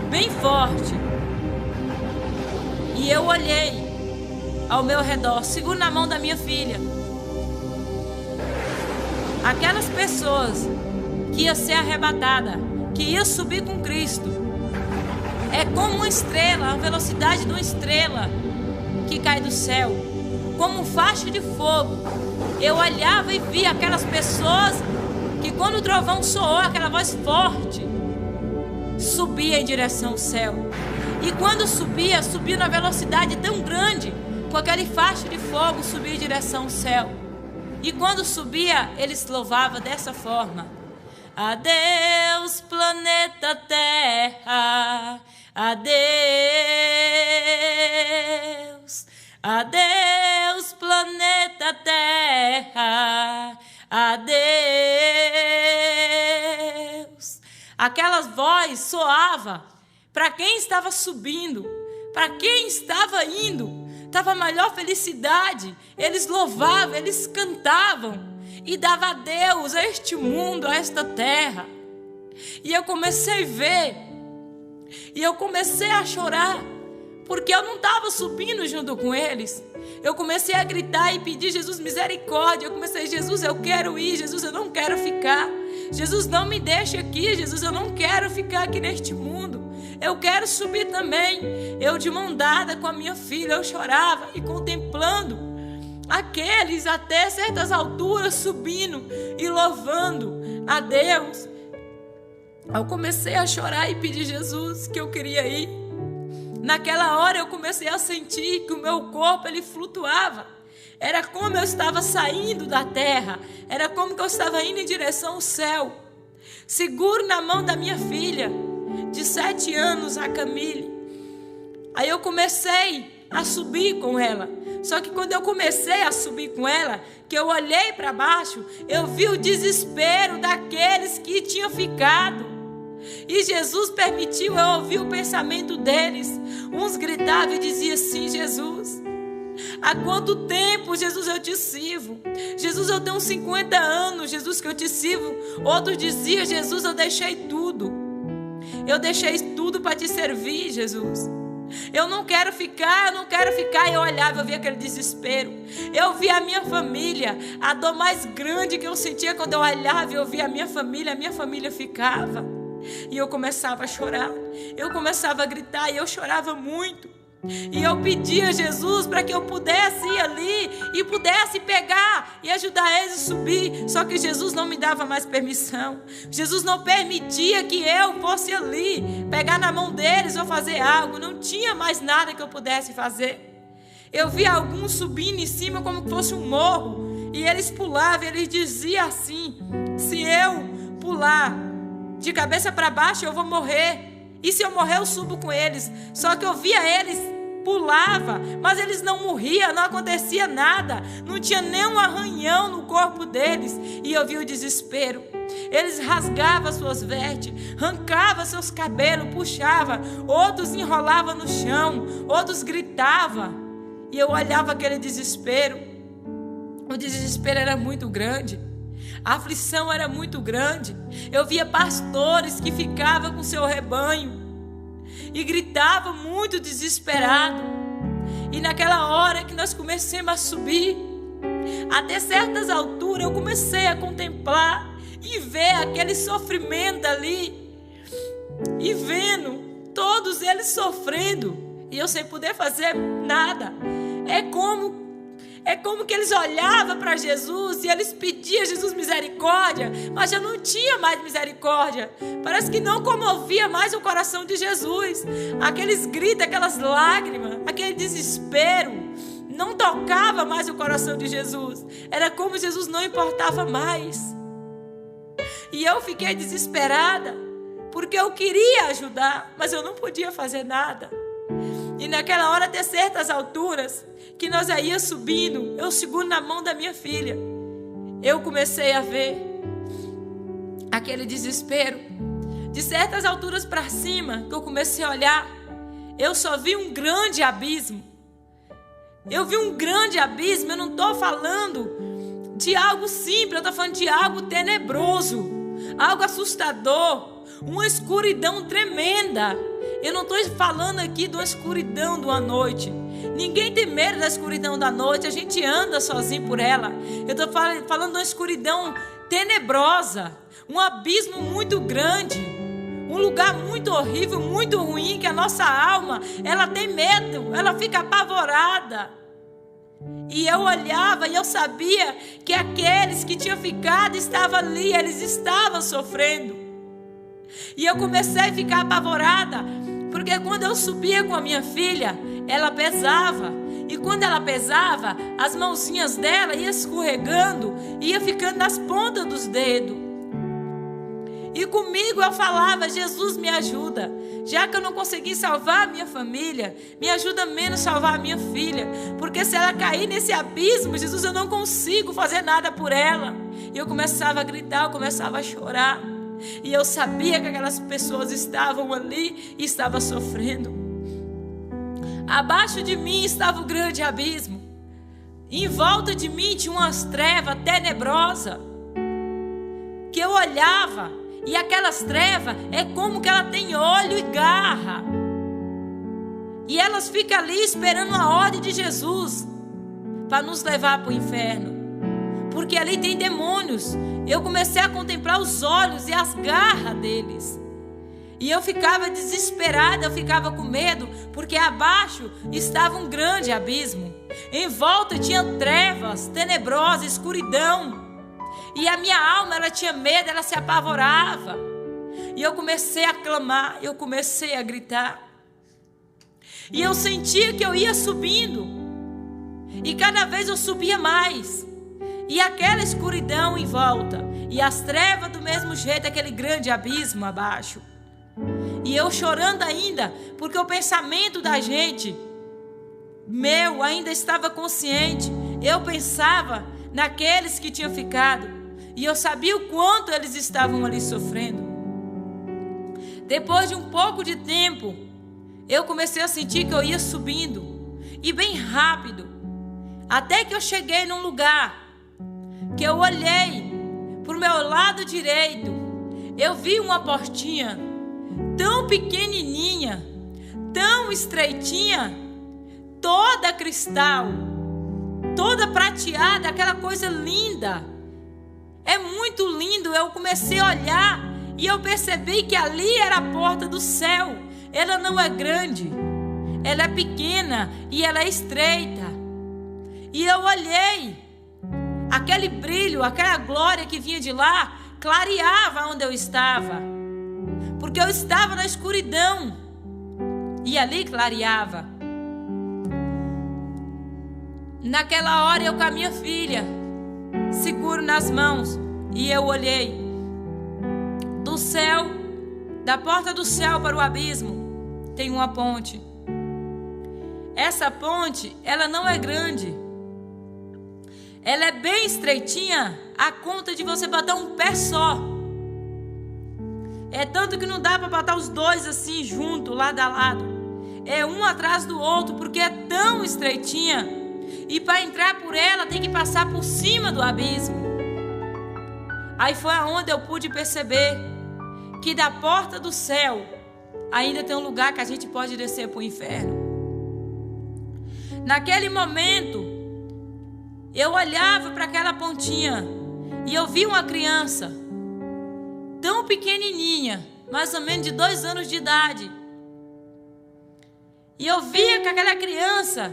bem forte, e eu olhei ao meu redor, seguro na mão da minha filha, aquelas pessoas que iam ser arrebatadas, que iam subir com Cristo, é como uma estrela, a velocidade de uma estrela que cai do céu, como um facho de fogo. Eu olhava e via aquelas pessoas que, quando o trovão soou, aquela voz forte, subia em direção ao céu. E quando subia na velocidade tão grande, com aquele facho de fogo, subia em direção ao céu. E quando subia, eles louvavam dessa forma: adeus, planeta Terra, adeus, adeus, planeta Terra, adeus. Aquelas vozes soava para quem estava subindo, para quem estava indo, estava a maior felicidade. Eles louvavam, eles cantavam e davam a Deus, a este mundo, a esta terra. E eu comecei a ver, e eu comecei a chorar, porque eu não estava subindo junto com eles. Eu comecei a gritar e pedir: Jesus, misericórdia. Eu comecei: Jesus, eu quero ir. Jesus, eu não quero ficar. Jesus, não me deixe aqui. Jesus, eu não quero ficar aqui neste mundo. Eu quero subir também. Eu de mão dada com a minha filha, eu chorava e contemplando aqueles até certas alturas subindo e louvando a Deus. Eu comecei a chorar e pedir: Jesus, que eu queria ir. Naquela hora eu comecei a sentir que o meu corpo ele flutuava. Era como eu estava saindo da terra. Era como que eu estava indo em direção ao céu. Seguro na mão da minha filha de 7 anos, a Camille. Aí eu comecei a subir com ela. Só que quando eu comecei a subir com ela, que eu olhei para baixo, eu vi o desespero daqueles que tinham ficado. E Jesus permitiu eu ouvir o pensamento deles. Uns gritavam e diziam assim: Jesus, há quanto tempo, Jesus, eu te sirvo? Jesus, eu tenho 50 anos, Jesus, que eu te sirvo. Outros diziam: Jesus, eu deixei tudo. Eu deixei tudo para te servir, Jesus. Eu não quero ficar, eu não quero ficar. Eu olhava, eu via aquele desespero. Eu via a minha família. A dor mais grande que eu sentia quando eu olhava, eu via a minha família ficava. E eu começava a chorar, eu começava a gritar e eu chorava muito. E eu pedia a Jesus para que eu pudesse ir ali e pudesse pegar e ajudar eles a subir. Só que Jesus não me dava mais permissão. Jesus não permitia que eu fosse ali pegar na mão deles ou fazer algo. Não tinha mais nada que eu pudesse fazer. Eu via alguns subindo em cima como se fosse um morro. E eles pulavam e eles diziam assim: se eu pular de cabeça para baixo eu vou morrer. E se eu morrer eu subo com eles. Só que eu via eles pulava, mas eles não morriam, não acontecia nada. Não tinha nem um arranhão no corpo deles. E eu via o desespero. Eles rasgavam suas vestes, arrancavam seus cabelos, puxavam. Outros enrolavam no chão, outros gritavam. E eu olhava aquele desespero. O desespero era muito grande. A aflição era muito grande. Eu via pastores que ficavam com seu rebanho e gritavam muito desesperado. E naquela hora que nós começamos a subir, até certas alturas eu comecei a contemplar e ver aquele sofrimento ali. E vendo todos eles sofrendo e eu sem poder fazer nada. É como que eles olhavam para Jesus e eles pediam a Jesus misericórdia, mas já não tinha mais misericórdia. Parece que não comovia mais o coração de Jesus. Aqueles gritos, aquelas lágrimas, aquele desespero, não tocava mais o coração de Jesus. Era como Jesus não importava mais. E eu fiquei desesperada, porque eu queria ajudar, mas eu não podia fazer nada. E naquela hora, até certas alturas, que nós ia subindo, eu seguro na mão da minha filha. Eu comecei a ver aquele desespero. De certas alturas para cima, que eu comecei a olhar, eu só vi um grande abismo. Eu vi um grande abismo. Eu não estou falando de algo simples, eu estou falando de algo tenebroso, algo assustador, uma escuridão tremenda. Eu não estou falando aqui de uma escuridão de uma noite. Ninguém tem medo da escuridão da noite. A gente anda sozinho por ela. Eu estou falando de uma escuridão tenebrosa. Um abismo muito grande. Um lugar muito horrível, muito ruim. Que a nossa alma, ela tem medo. Ela fica apavorada. E eu olhava e eu sabia que aqueles que tinham ficado estavam ali. Eles estavam sofrendo. E eu comecei a ficar apavorada. Porque quando eu subia com a minha filha, ela pesava. E quando ela pesava, as mãozinhas dela iam escorregando, ia ficando nas pontas dos dedos. E comigo eu falava: Jesus, me ajuda. Já que eu não consegui salvar a minha família, me ajuda menos a salvar a minha filha. Porque se ela cair nesse abismo, Jesus, eu não consigo fazer nada por ela. E eu começava a gritar, eu começava a chorar. E eu sabia que aquelas pessoas estavam ali e estavam sofrendo. Abaixo de mim estava o grande abismo. Em volta de mim tinha umas trevas tenebrosas. Que eu olhava, e aquelas trevas é como que ela tem olho e garra. E elas ficam ali esperando a ordem de Jesus para nos levar para o inferno. Porque ali tem demônios. Eu comecei a contemplar os olhos e as garras deles. E eu ficava desesperada, eu ficava com medo, porque abaixo estava um grande abismo. Em volta tinha trevas, tenebrosa, escuridão. E a minha alma, ela tinha medo, ela se apavorava. E eu comecei a clamar, eu comecei a gritar. E eu sentia que eu ia subindo. E cada vez eu subia mais. E aquela escuridão em volta. E as trevas do mesmo jeito, aquele grande abismo abaixo. E eu chorando ainda, porque o pensamento da gente, meu, ainda estava consciente. Eu pensava naqueles que tinham ficado. E eu sabia o quanto eles estavam ali sofrendo. Depois de um pouco de tempo, eu comecei a sentir que eu ia subindo. E bem rápido. Até que eu cheguei num lugar que eu olhei para o meu lado direito. Eu vi uma portinha tão pequenininha, tão estreitinha, toda cristal, toda prateada, aquela coisa linda. É muito lindo. Eu comecei a olhar e eu percebi que ali era a porta do céu. Ela não é grande, ela é pequena e ela é estreita. E eu olhei, aquele brilho, aquela glória que vinha de lá, clareava onde eu estava. Porque eu estava na escuridão e ali clareava. Naquela hora eu com a minha filha, seguro nas mãos, e eu olhei do céu, da porta do céu para o abismo, tem uma ponte. Essa ponte, ela não é grande. Ela é bem estreitinha, a conta de você botar um pé só. É tanto que não dá para botar os dois assim junto, lado a lado. É um atrás do outro, porque é tão estreitinha. E para entrar por ela tem que passar por cima do abismo. Aí foi aonde eu pude perceber que da porta do céu ainda tem um lugar que a gente pode descer para o inferno. Naquele momento, eu olhava para aquela pontinha e eu vi uma criança tão pequenininha, mais ou menos de 2 anos de idade. E eu via que aquela criança,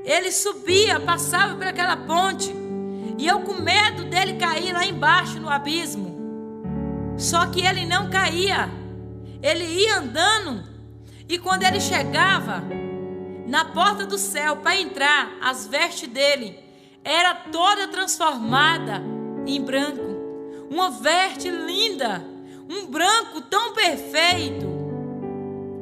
ele subia, passava por aquela ponte, e eu com medo dele cair lá embaixo no abismo. Só que ele não caía, ele ia andando, e quando ele chegava na porta do céu para entrar, as vestes dele era toda transformada em branco. Uma veste linda, um branco tão perfeito,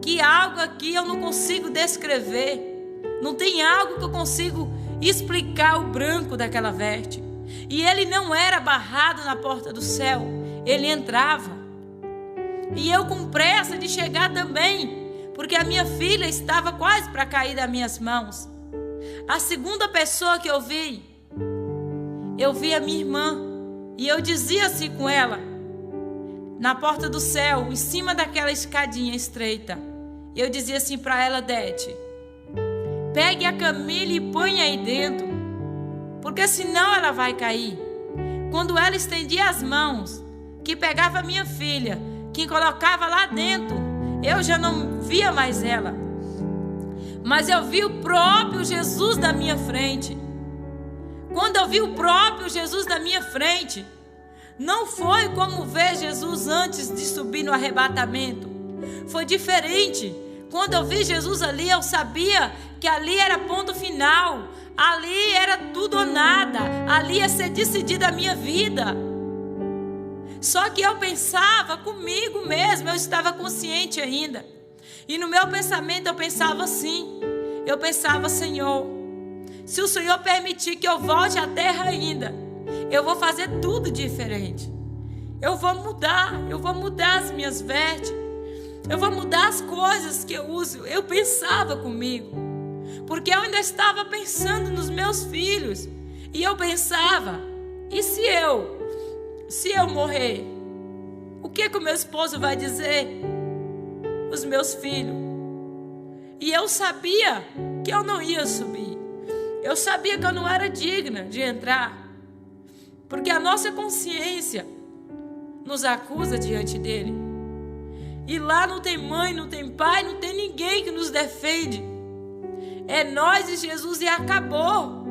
que algo aqui eu não consigo descrever. Não tem algo que eu consigo explicar o branco daquela veste. E ele não era barrado na porta do céu, ele entrava. E eu com pressa de chegar também, porque a minha filha estava quase para cair das minhas mãos. A segunda pessoa que eu vi a minha irmã. E eu dizia assim com ela, na porta do céu, em cima daquela escadinha estreita. Eu dizia assim para ela: Dete, pegue a Camille e põe aí dentro, porque senão ela vai cair. Quando ela estendia as mãos, que pegava a minha filha, que colocava lá dentro, eu já não via mais ela. Mas eu vi o próprio Jesus na minha frente. Quando eu vi o próprio Jesus na minha frente, não foi como ver Jesus antes de subir no arrebatamento. Foi diferente. Quando eu vi Jesus ali, eu sabia que ali era ponto final. Ali era tudo ou nada. Ali ia ser decidida a minha vida. Só que eu pensava comigo mesmo, eu estava consciente ainda. E no meu pensamento eu pensava assim. Eu pensava: Senhor, se o Senhor permitir que eu volte à terra ainda, eu vou fazer tudo diferente. eu vou mudar as minhas vestes, eu vou mudar as coisas que eu uso. Eu pensava comigo, porque eu ainda estava pensando nos meus filhos. E eu pensava, e se eu morrer? O que o meu esposo vai dizer? Os meus filhos. E eu sabia que eu não ia subir. Eu sabia que eu não era digna de entrar. Porque a nossa consciência nos acusa diante dele. E lá não tem mãe, não tem pai, não tem ninguém que nos defende. É nós e Jesus e acabou.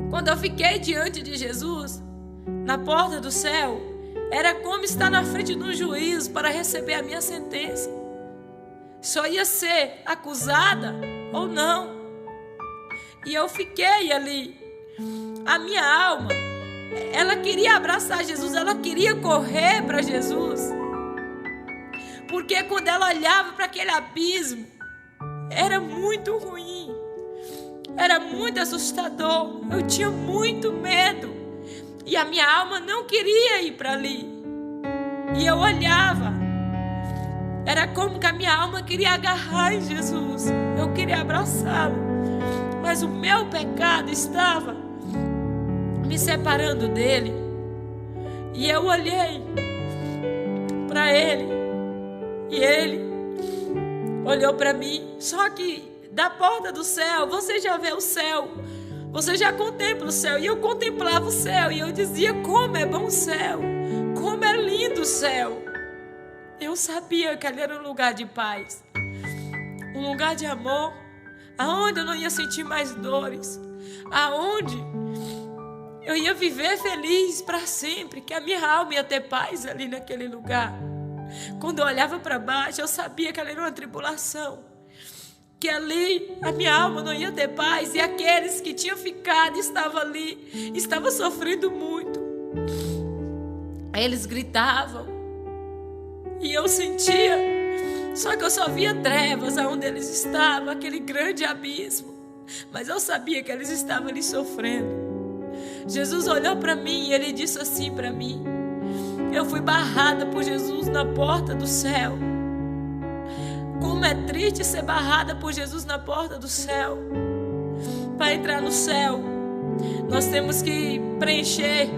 Quando eu fiquei diante de Jesus, na porta do céu, era como estar na frente de um juiz para receber a minha sentença. Só ia ser acusada ou não. E eu fiquei ali. A minha alma, ela queria abraçar Jesus, ela queria correr para Jesus. Porque quando ela olhava para aquele abismo, era muito ruim. Era muito assustador. Eu tinha muito medo. E a minha alma não queria ir para ali. E eu olhava. Era como que a minha alma queria agarrar em Jesus. Eu queria abraçá-lo. Mas o meu pecado estava me separando dele. E eu olhei para ele. E ele olhou para mim. Só que da porta do céu, você já vê o céu. Você já contempla o céu. E eu contemplava o céu. E eu dizia, como é bom o céu. Como é lindo o céu. Eu sabia que ali era um lugar de paz. Um lugar de amor. Aonde eu não ia sentir mais dores. Aonde eu ia viver feliz para sempre. Que a minha alma ia ter paz ali naquele lugar. Quando eu olhava para baixo, eu sabia que ali era uma tribulação. Que ali a minha alma não ia ter paz. E aqueles que tinham ficado, estavam ali, estavam sofrendo muito. Eles gritavam. E eu sentia. Só que eu só via trevas aonde eles estavam. Aquele grande abismo. Mas eu sabia que eles estavam ali sofrendo. Jesus olhou para mim e ele disse assim para mim. Eu fui barrada por Jesus na porta do céu. Como é triste ser barrada por Jesus na porta do céu. Para entrar no céu, nós temos que preencher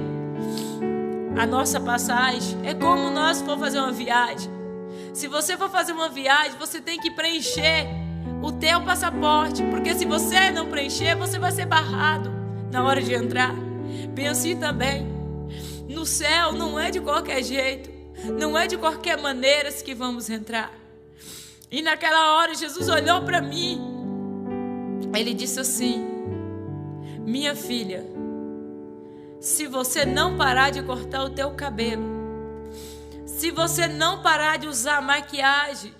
a nossa passagem. É como nós for fazer uma viagem. Se você for fazer uma viagem, você tem que preencher o teu passaporte. Porque se você não preencher, você vai ser barrado na hora de entrar. Bem assim também. No céu não é de qualquer jeito. Não é de qualquer maneira que vamos entrar. E naquela hora Jesus olhou para mim. Ele disse assim: minha filha, se você não parar de cortar o teu cabelo, se você não parar de usar maquiagem,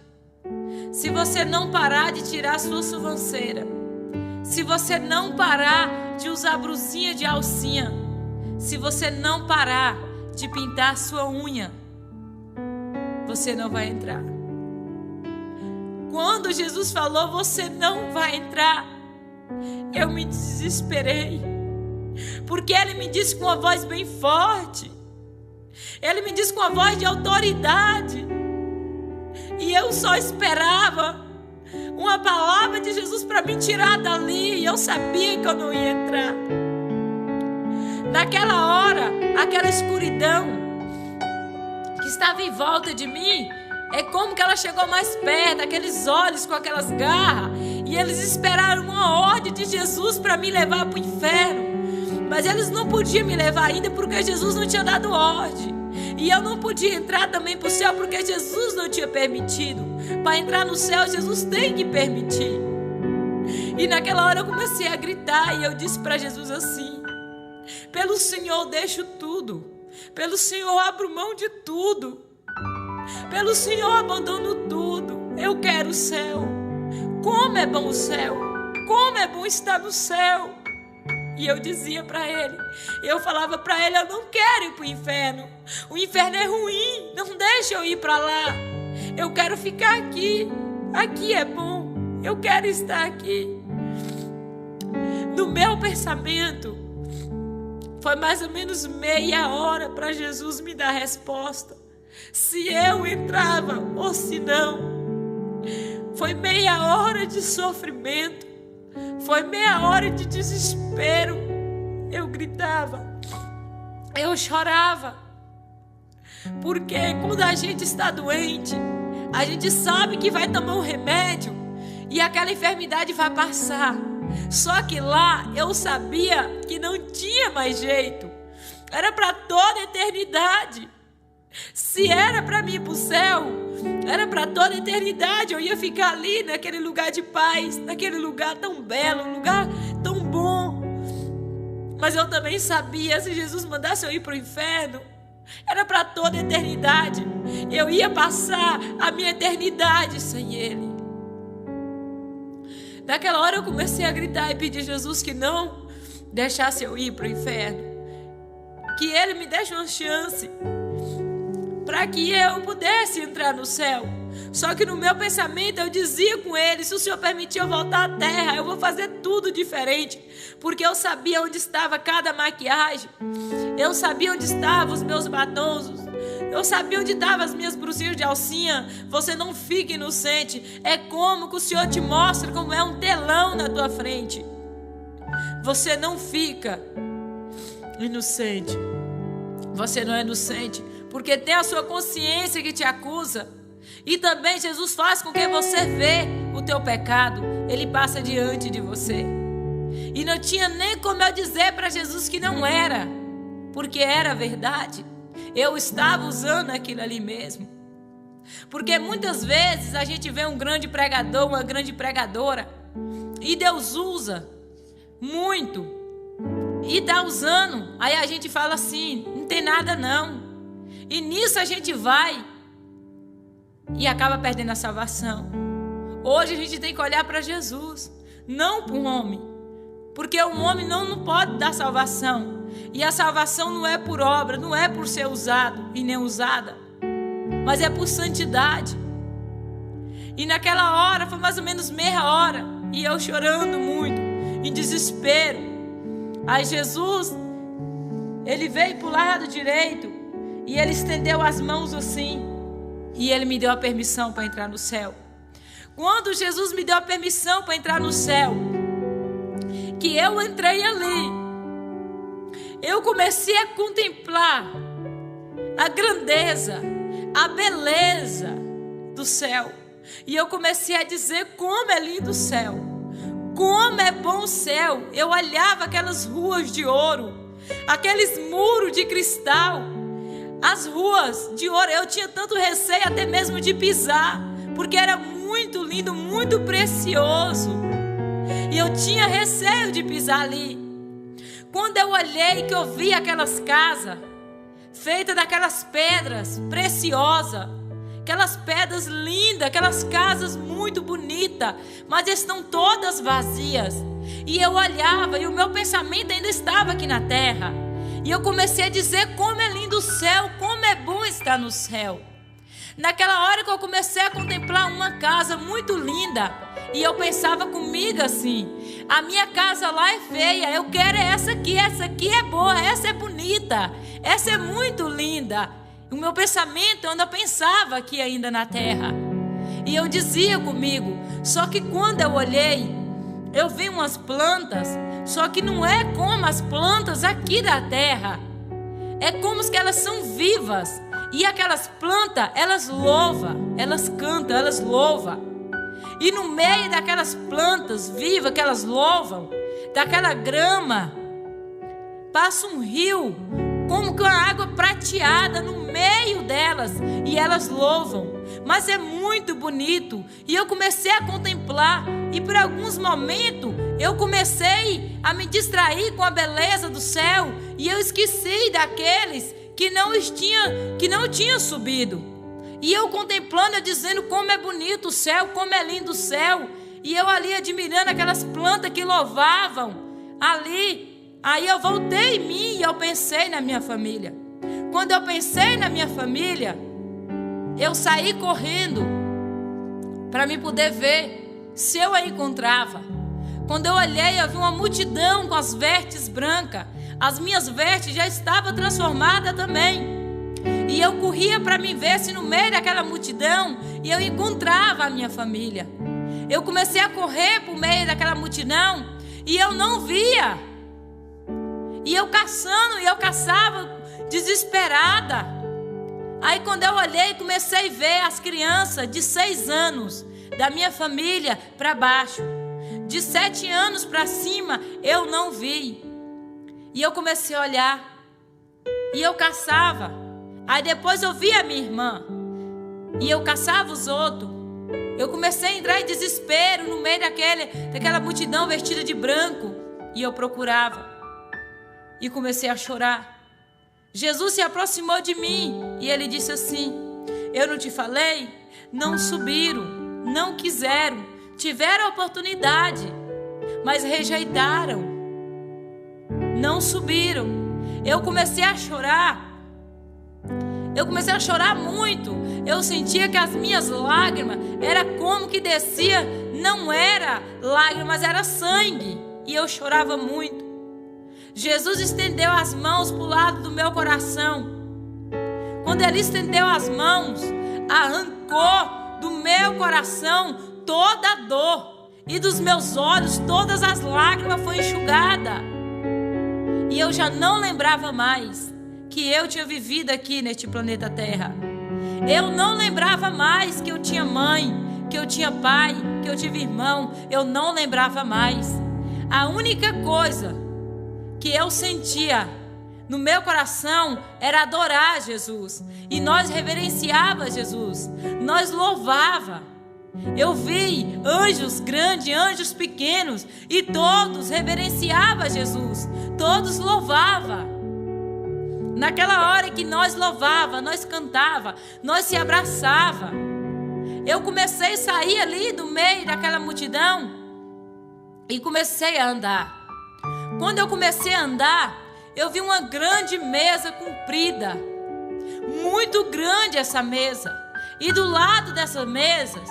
se você não parar de tirar a sua sobrancelha, se você não parar de usar brusinha de alcinha, se você não parar de pintar a sua unha, você não vai entrar. Quando Jesus falou, você não vai entrar, eu me desesperei. Porque ele me disse com uma voz bem forte. Ele me disse com uma voz de autoridade. E eu só esperava uma palavra de Jesus para me tirar dali. E eu sabia que eu não ia entrar. Naquela hora, aquela escuridão que estava em volta de mim, é como que ela chegou mais perto, aqueles olhos com aquelas garras. E eles esperaram uma ordem de Jesus para me levar para o inferno. Mas eles não podiam me levar ainda porque Jesus não tinha dado ordem. E eu não podia entrar também para o céu porque Jesus não tinha permitido. Para entrar no céu, Jesus tem que permitir. E naquela hora eu comecei a gritar e eu disse para Jesus assim: pelo Senhor deixo tudo. Pelo Senhor abro mão de tudo. Pelo Senhor abandono tudo. Eu quero o céu. Como é bom o céu. Como é bom estar no céu. E eu dizia para ele, eu falava para ele, eu não quero ir para o inferno. O inferno é ruim, não deixa eu ir para lá. Eu quero ficar aqui. Aqui é bom. Eu quero estar aqui. No meu pensamento, Foi mais ou menos meia hora para Jesus me dar a resposta, se eu entrava ou se não. Foi meia hora de sofrimento, foi meia hora de desespero. Eu gritava, eu chorava, porque quando a gente está doente, a gente sabe que vai tomar um remédio e aquela enfermidade vai passar. Só que lá eu sabia que não tinha mais jeito, era para toda a eternidade. Se era para mim ir para o céu, era para toda a eternidade. Eu ia ficar ali naquele lugar de paz, naquele lugar tão belo, um lugar tão bom. Mas eu também sabia, se Jesus mandasse eu ir para o inferno, era para toda a eternidade. Eu ia passar a minha eternidade sem Ele. Naquela hora eu comecei a gritar e pedir a Jesus que não deixasse eu ir para o inferno, que Ele me desse uma chance para que eu pudesse entrar no céu. Só que no meu pensamento eu dizia com Ele, se o Senhor permitir eu voltar à terra, eu vou fazer tudo diferente, porque eu sabia onde estava cada maquiagem, eu sabia onde estavam os meus batons, eu sabia onde estavam as minhas brusinhas de alcinha. Você não fica inocente, é como que o Senhor te mostra como é um telão na tua frente. Você não fica inocente, você não é inocente, porque tem a sua consciência que te acusa. E também Jesus faz com que você vê o teu pecado, Ele passa diante de você. E não tinha nem como eu dizer para Jesus que não era, porque era verdade. Eu estava usando aquilo ali mesmo. Porque muitas vezes a gente vê um grande pregador, uma grande pregadora, e Deus usa muito, e está usando, aí a gente fala assim, não tem nada não. E nisso a gente vai e acaba perdendo a salvação. Hoje a gente tem que olhar para Jesus, não para um homem, porque um homem não pode dar salvação. E a salvação não é por obra, não é por ser usado e nem usada, mas é por santidade. E naquela hora, foi mais ou menos meia hora, e eu chorando muito, em desespero. Aí Jesus, Ele veio para o lado direito, e Ele estendeu as mãos assim, e Ele me deu a permissão para entrar no céu. Quando Jesus me deu a permissão para entrar no céu, que eu entrei ali, eu comecei a contemplar a grandeza, a beleza do céu. E eu comecei a dizer como é lindo o céu, como é bom o céu. Eu olhava aquelas ruas de ouro, aqueles muros de cristal, as ruas de ouro. Eu tinha tanto receio até mesmo de pisar, porque era muito lindo, muito precioso. E eu tinha receio de pisar ali. Quando eu olhei, que eu vi aquelas casas feitas daquelas pedras preciosas, aquelas pedras lindas, aquelas casas muito bonitas, mas estão todas vazias. E eu olhava, e o meu pensamento ainda estava aqui na terra. E eu comecei a dizer como é lindo o céu, como é bom estar no céu. Naquela hora que eu comecei a contemplar uma casa muito linda, e eu pensava comigo assim, a minha casa lá é feia, eu quero essa aqui é boa, essa é bonita, essa é muito linda. O meu pensamento, eu ainda pensava aqui ainda na terra. E eu dizia comigo, só que quando eu olhei, eu vi umas plantas, só que não é como as plantas aqui da terra, é como que elas são vivas. E aquelas plantas, elas louvam, elas cantam, elas louvam. E no meio daquelas plantas vivas que elas louvam, daquela grama, passa um rio, como com a água prateada no meio delas, e elas louvam. Mas é muito bonito. E eu comecei a contemplar, e por alguns momentos eu comecei a me distrair com a beleza do céu, e eu esqueci daqueles que não tinha subido. E eu contemplando, eu dizendo como é bonito o céu, como é lindo o céu. E eu ali admirando aquelas plantas que louvavam ali. Aí eu voltei em mim e eu pensei na minha família. Quando eu pensei na minha família, eu saí correndo para me poder ver se eu a encontrava. Quando eu olhei, eu vi uma multidão com as vestes brancas, As minhas vestes já estavam transformadas também. E eu corria para me ver se no meio daquela multidão e eu encontrava a minha família. Eu comecei a correr por meio daquela multidão e eu não via. E eu caçando, e eu caçava desesperada. Aí quando eu olhei, comecei a ver as crianças de 6 anos da minha família para baixo. De 7 anos para cima eu não vi. E eu comecei a olhar. E eu caçava. Aí depois eu vi a minha irmã. E eu caçava os outros. Eu comecei a entrar em desespero no meio daquela multidão vestida de branco. E eu procurava. E comecei a chorar. Jesus se aproximou de mim. E ele disse assim: eu não te falei? Não subiram, não quiseram, tiveram a oportunidade, mas rejeitaram. Não subiram. Eu comecei a chorar. Eu comecei a chorar muito. Eu sentia que as minhas lágrimas era como que descia. Não era lágrimas, era sangue. E eu chorava muito. Jesus estendeu as mãos para o lado do meu coração. Quando ele estendeu as mãos, arrancou do meu coração toda a dor. E dos meus olhos todas as lágrimas foram enxugadas. E eu já não lembrava mais que eu tinha vivido aqui neste planeta Terra. Eu não lembrava mais que eu tinha mãe, que eu tinha pai, que eu tive irmão. Eu não lembrava mais. A única coisa que eu sentia no meu coração era adorar Jesus. E nós reverenciava Jesus. Nós louvava. Eu vi anjos grandes, anjos pequenos, e todos reverenciavam Jesus. Todos louvavam. Naquela hora que nós louvava, nós cantava, nós se abraçava. Eu comecei a sair ali do meio daquela multidão e comecei a andar. Quando eu comecei a andar, eu vi uma grande mesa comprida. Muito grande essa mesa. E do lado dessa mesa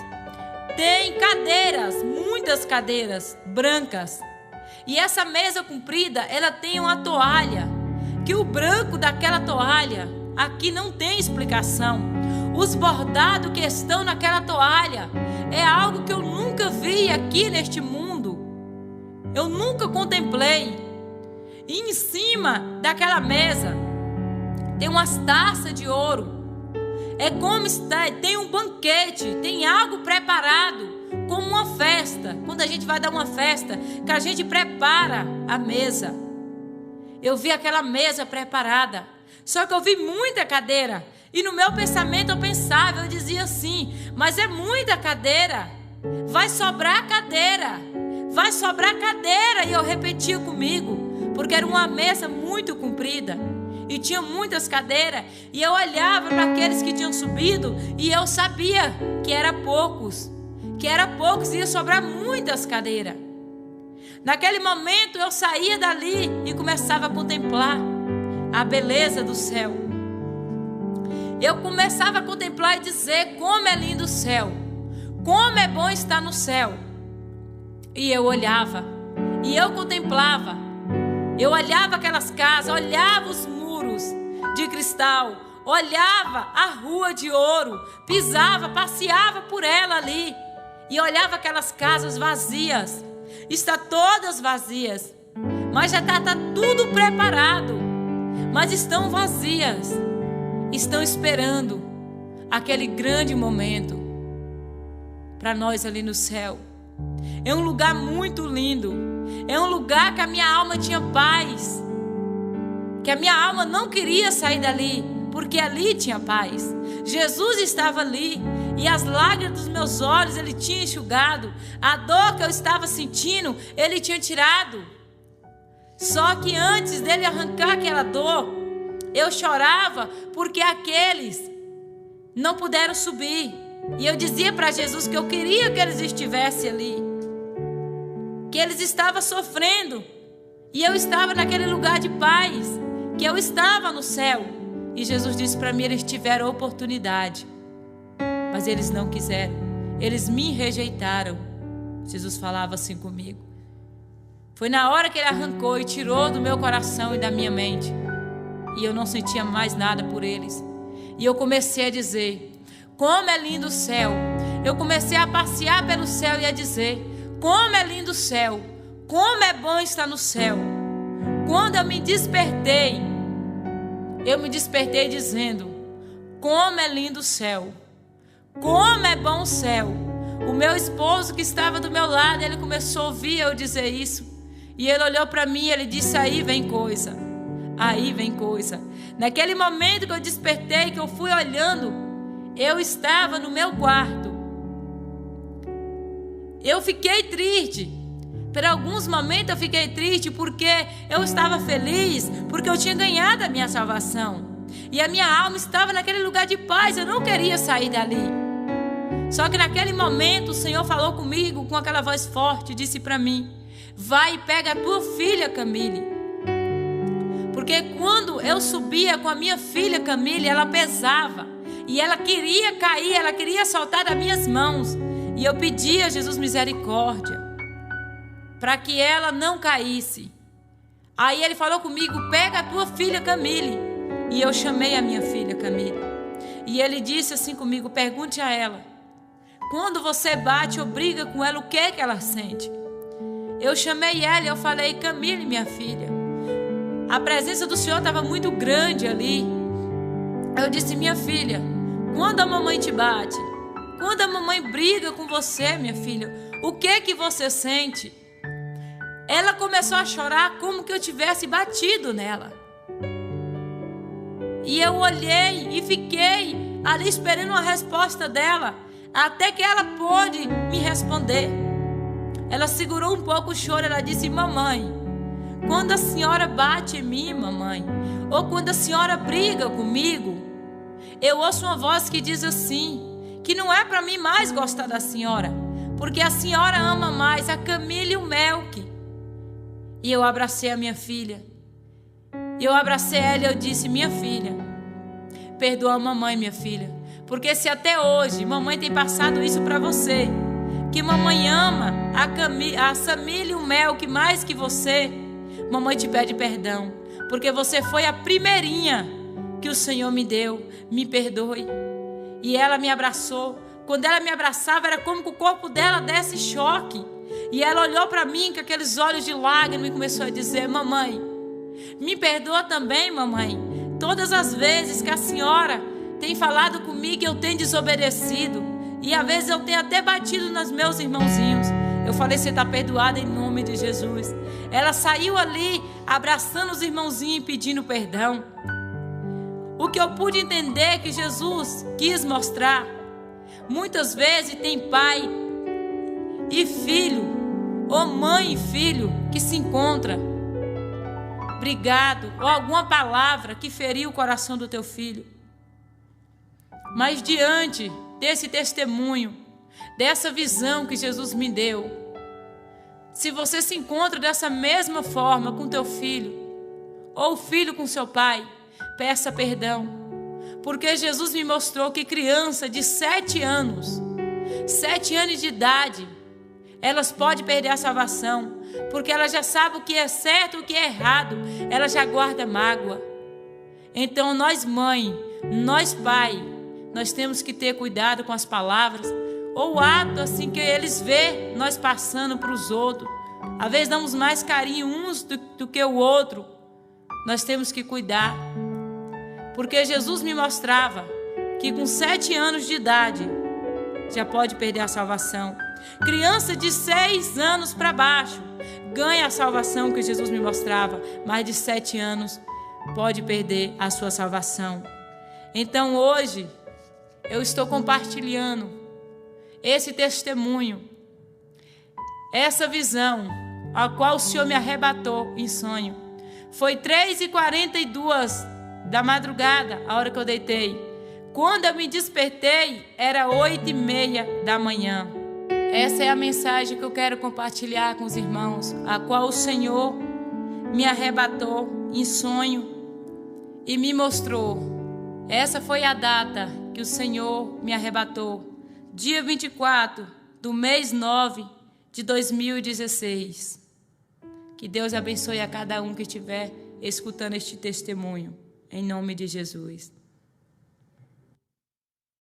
tem cadeiras, muitas cadeiras brancas. E essa mesa comprida, ela tem uma toalha. Que o branco daquela toalha, aqui não tem explicação. Os bordados que estão naquela toalha é algo que eu nunca vi aqui neste mundo. Eu nunca contemplei. E em cima daquela mesa tem umas taças de ouro. É como está, tem um banquete, tem algo preparado, como uma festa. Quando a gente vai dar uma festa, que a gente prepara a mesa. Eu vi aquela mesa preparada. Só que eu vi muita cadeira. E no meu pensamento eu pensava, eu dizia assim: mas é muita cadeira. Vai sobrar cadeira. Vai sobrar cadeira. E eu repetia comigo, porque era uma mesa muito comprida. E tinha muitas cadeiras. E eu olhava para aqueles que tinham subido. E eu sabia que era poucos. Que era poucos e ia sobrar muitas cadeiras. Naquele momento eu saía dali e começava a contemplar a beleza do céu. Eu começava a contemplar e dizer como é lindo o céu. Como é bom estar no céu. E eu olhava. E eu contemplava. Eu olhava aquelas casas, olhava os muros de cristal. Olhava a rua de ouro. Pisava, passeava por ela ali. E olhava aquelas casas vazias. Está todas vazias, mas já está tudo preparado, mas estão vazias, estão esperando aquele grande momento para nós ali no céu. É um lugar muito lindo, é um lugar que a minha alma tinha paz, que a minha alma não queria sair dali, porque ali tinha paz. Jesus estava ali. E as lágrimas dos meus olhos ele tinha enxugado. A dor que eu estava sentindo, ele tinha tirado. Só que antes dele arrancar aquela dor, eu chorava porque aqueles não puderam subir. E eu dizia para Jesus que eu queria que eles estivessem ali. Que eles estavam sofrendo. E eu estava naquele lugar de paz. Que eu estava no céu. E Jesus disse para mim, eles tiveram a oportunidade. Mas eles não quiseram. Eles me rejeitaram. Jesus falava assim comigo. Foi na hora que ele arrancou e tirou do meu coração e da minha mente. E eu não sentia mais nada por eles. E eu comecei a dizer: como é lindo o céu. Eu comecei a passear pelo céu e a dizer: como é lindo o céu. Como é bom estar no céu. Quando eu me despertei dizendo: como é lindo o céu. Como é bom o céu. O meu esposo que estava do meu lado, ele começou a ouvir eu dizer isso. E ele olhou para mim e ele disse: aí vem coisa. Aí vem coisa. Naquele momento que eu despertei, que eu fui olhando, eu estava no meu quarto. Eu fiquei triste. Por alguns momentos eu fiquei triste porque eu estava feliz, porque eu tinha ganhado a minha salvação. E a minha alma estava naquele lugar de paz, eu não queria sair dali. Só que naquele momento o Senhor falou comigo com aquela voz forte, disse para mim: vai e pega a tua filha Camille. Porque quando eu subia com a minha filha Camille, ela pesava. E ela queria cair, ela queria soltar das minhas mãos. E eu pedi a Jesus misericórdia para que ela não caísse. Aí ele falou comigo: pega a tua filha Camille. E eu chamei a minha filha Camille. E ele disse assim comigo: pergunte a ela, quando você bate ou briga com ela, o que ela sente? Eu chamei ela e eu falei: Camille, minha filha, a presença do Senhor estava muito grande ali. Eu disse: minha filha, quando a mamãe te bate, quando a mamãe briga com você, minha filha, o que você sente? Ela começou a chorar como que eu tivesse batido nela. E eu olhei e fiquei ali esperando a resposta dela, até que ela pôde me responder. Ela segurou um pouco o choro, ela disse: mamãe, quando a senhora bate em mim, mamãe, ou quando a senhora briga comigo, eu ouço uma voz que diz assim, que não é para mim mais gostar da senhora, porque a senhora ama mais a Camille e o Melk. E eu abracei a minha filha. E eu abracei ela e eu disse: minha filha, perdoa a mamãe, minha filha, porque se até hoje mamãe tem passado isso para você, que mamãe ama a Samília e o Melk mais que você, mamãe te pede perdão, porque você foi a primeirinha que o Senhor me deu, me perdoe. E ela me abraçou. Quando ela me abraçava, era como que o corpo dela desse choque. E ela olhou para mim com aqueles olhos de lágrimas e começou a dizer: mamãe, me perdoa também, mamãe, todas as vezes que a senhora tem falado comigo e eu tenho desobedecido. E às vezes eu tenho até batido nos meus irmãozinhos. Eu falei: você está perdoada em nome de Jesus. Ela saiu ali abraçando os irmãozinhos e pedindo perdão. O que eu pude entender é que Jesus quis mostrar. Muitas vezes tem pai e filho, ou mãe e filho, que se encontram brigado, ou alguma palavra que feriu o coração do teu filho. Mas diante desse testemunho, dessa visão que Jesus me deu, se você se encontra dessa mesma forma com teu filho, ou o filho com seu pai, peça perdão, porque Jesus me mostrou que criança de 7 anos de idade, elas podem perder a salvação, porque ela já sabe o que é certo e o que é errado, ela já guarda mágoa. Então nós mãe, nós pai, nós temos que ter cuidado com as palavras, ou o ato assim que eles vê nós passando para os outros. Às vezes damos mais carinho uns do que o outro. Nós temos que cuidar, porque Jesus me mostrava que com 7 anos de idade já pode perder a salvação. Criança de 6 anos para baixo ganha a salvação que Jesus me mostrava, mas de 7 anos pode perder a sua salvação. Então hoje eu estou compartilhando esse testemunho, essa visão a qual o Senhor me arrebatou em sonho. Foi 3h42 da madrugada, a hora que eu deitei. Quando eu me despertei, era 8h30 da manhã. Essa é a mensagem que eu quero compartilhar com os irmãos, a qual o Senhor me arrebatou em sonho e me mostrou. Essa foi a data que o Senhor me arrebatou, dia 24 do mês 9 de 2016. Que Deus abençoe a cada um que estiver escutando este testemunho. Em nome de Jesus.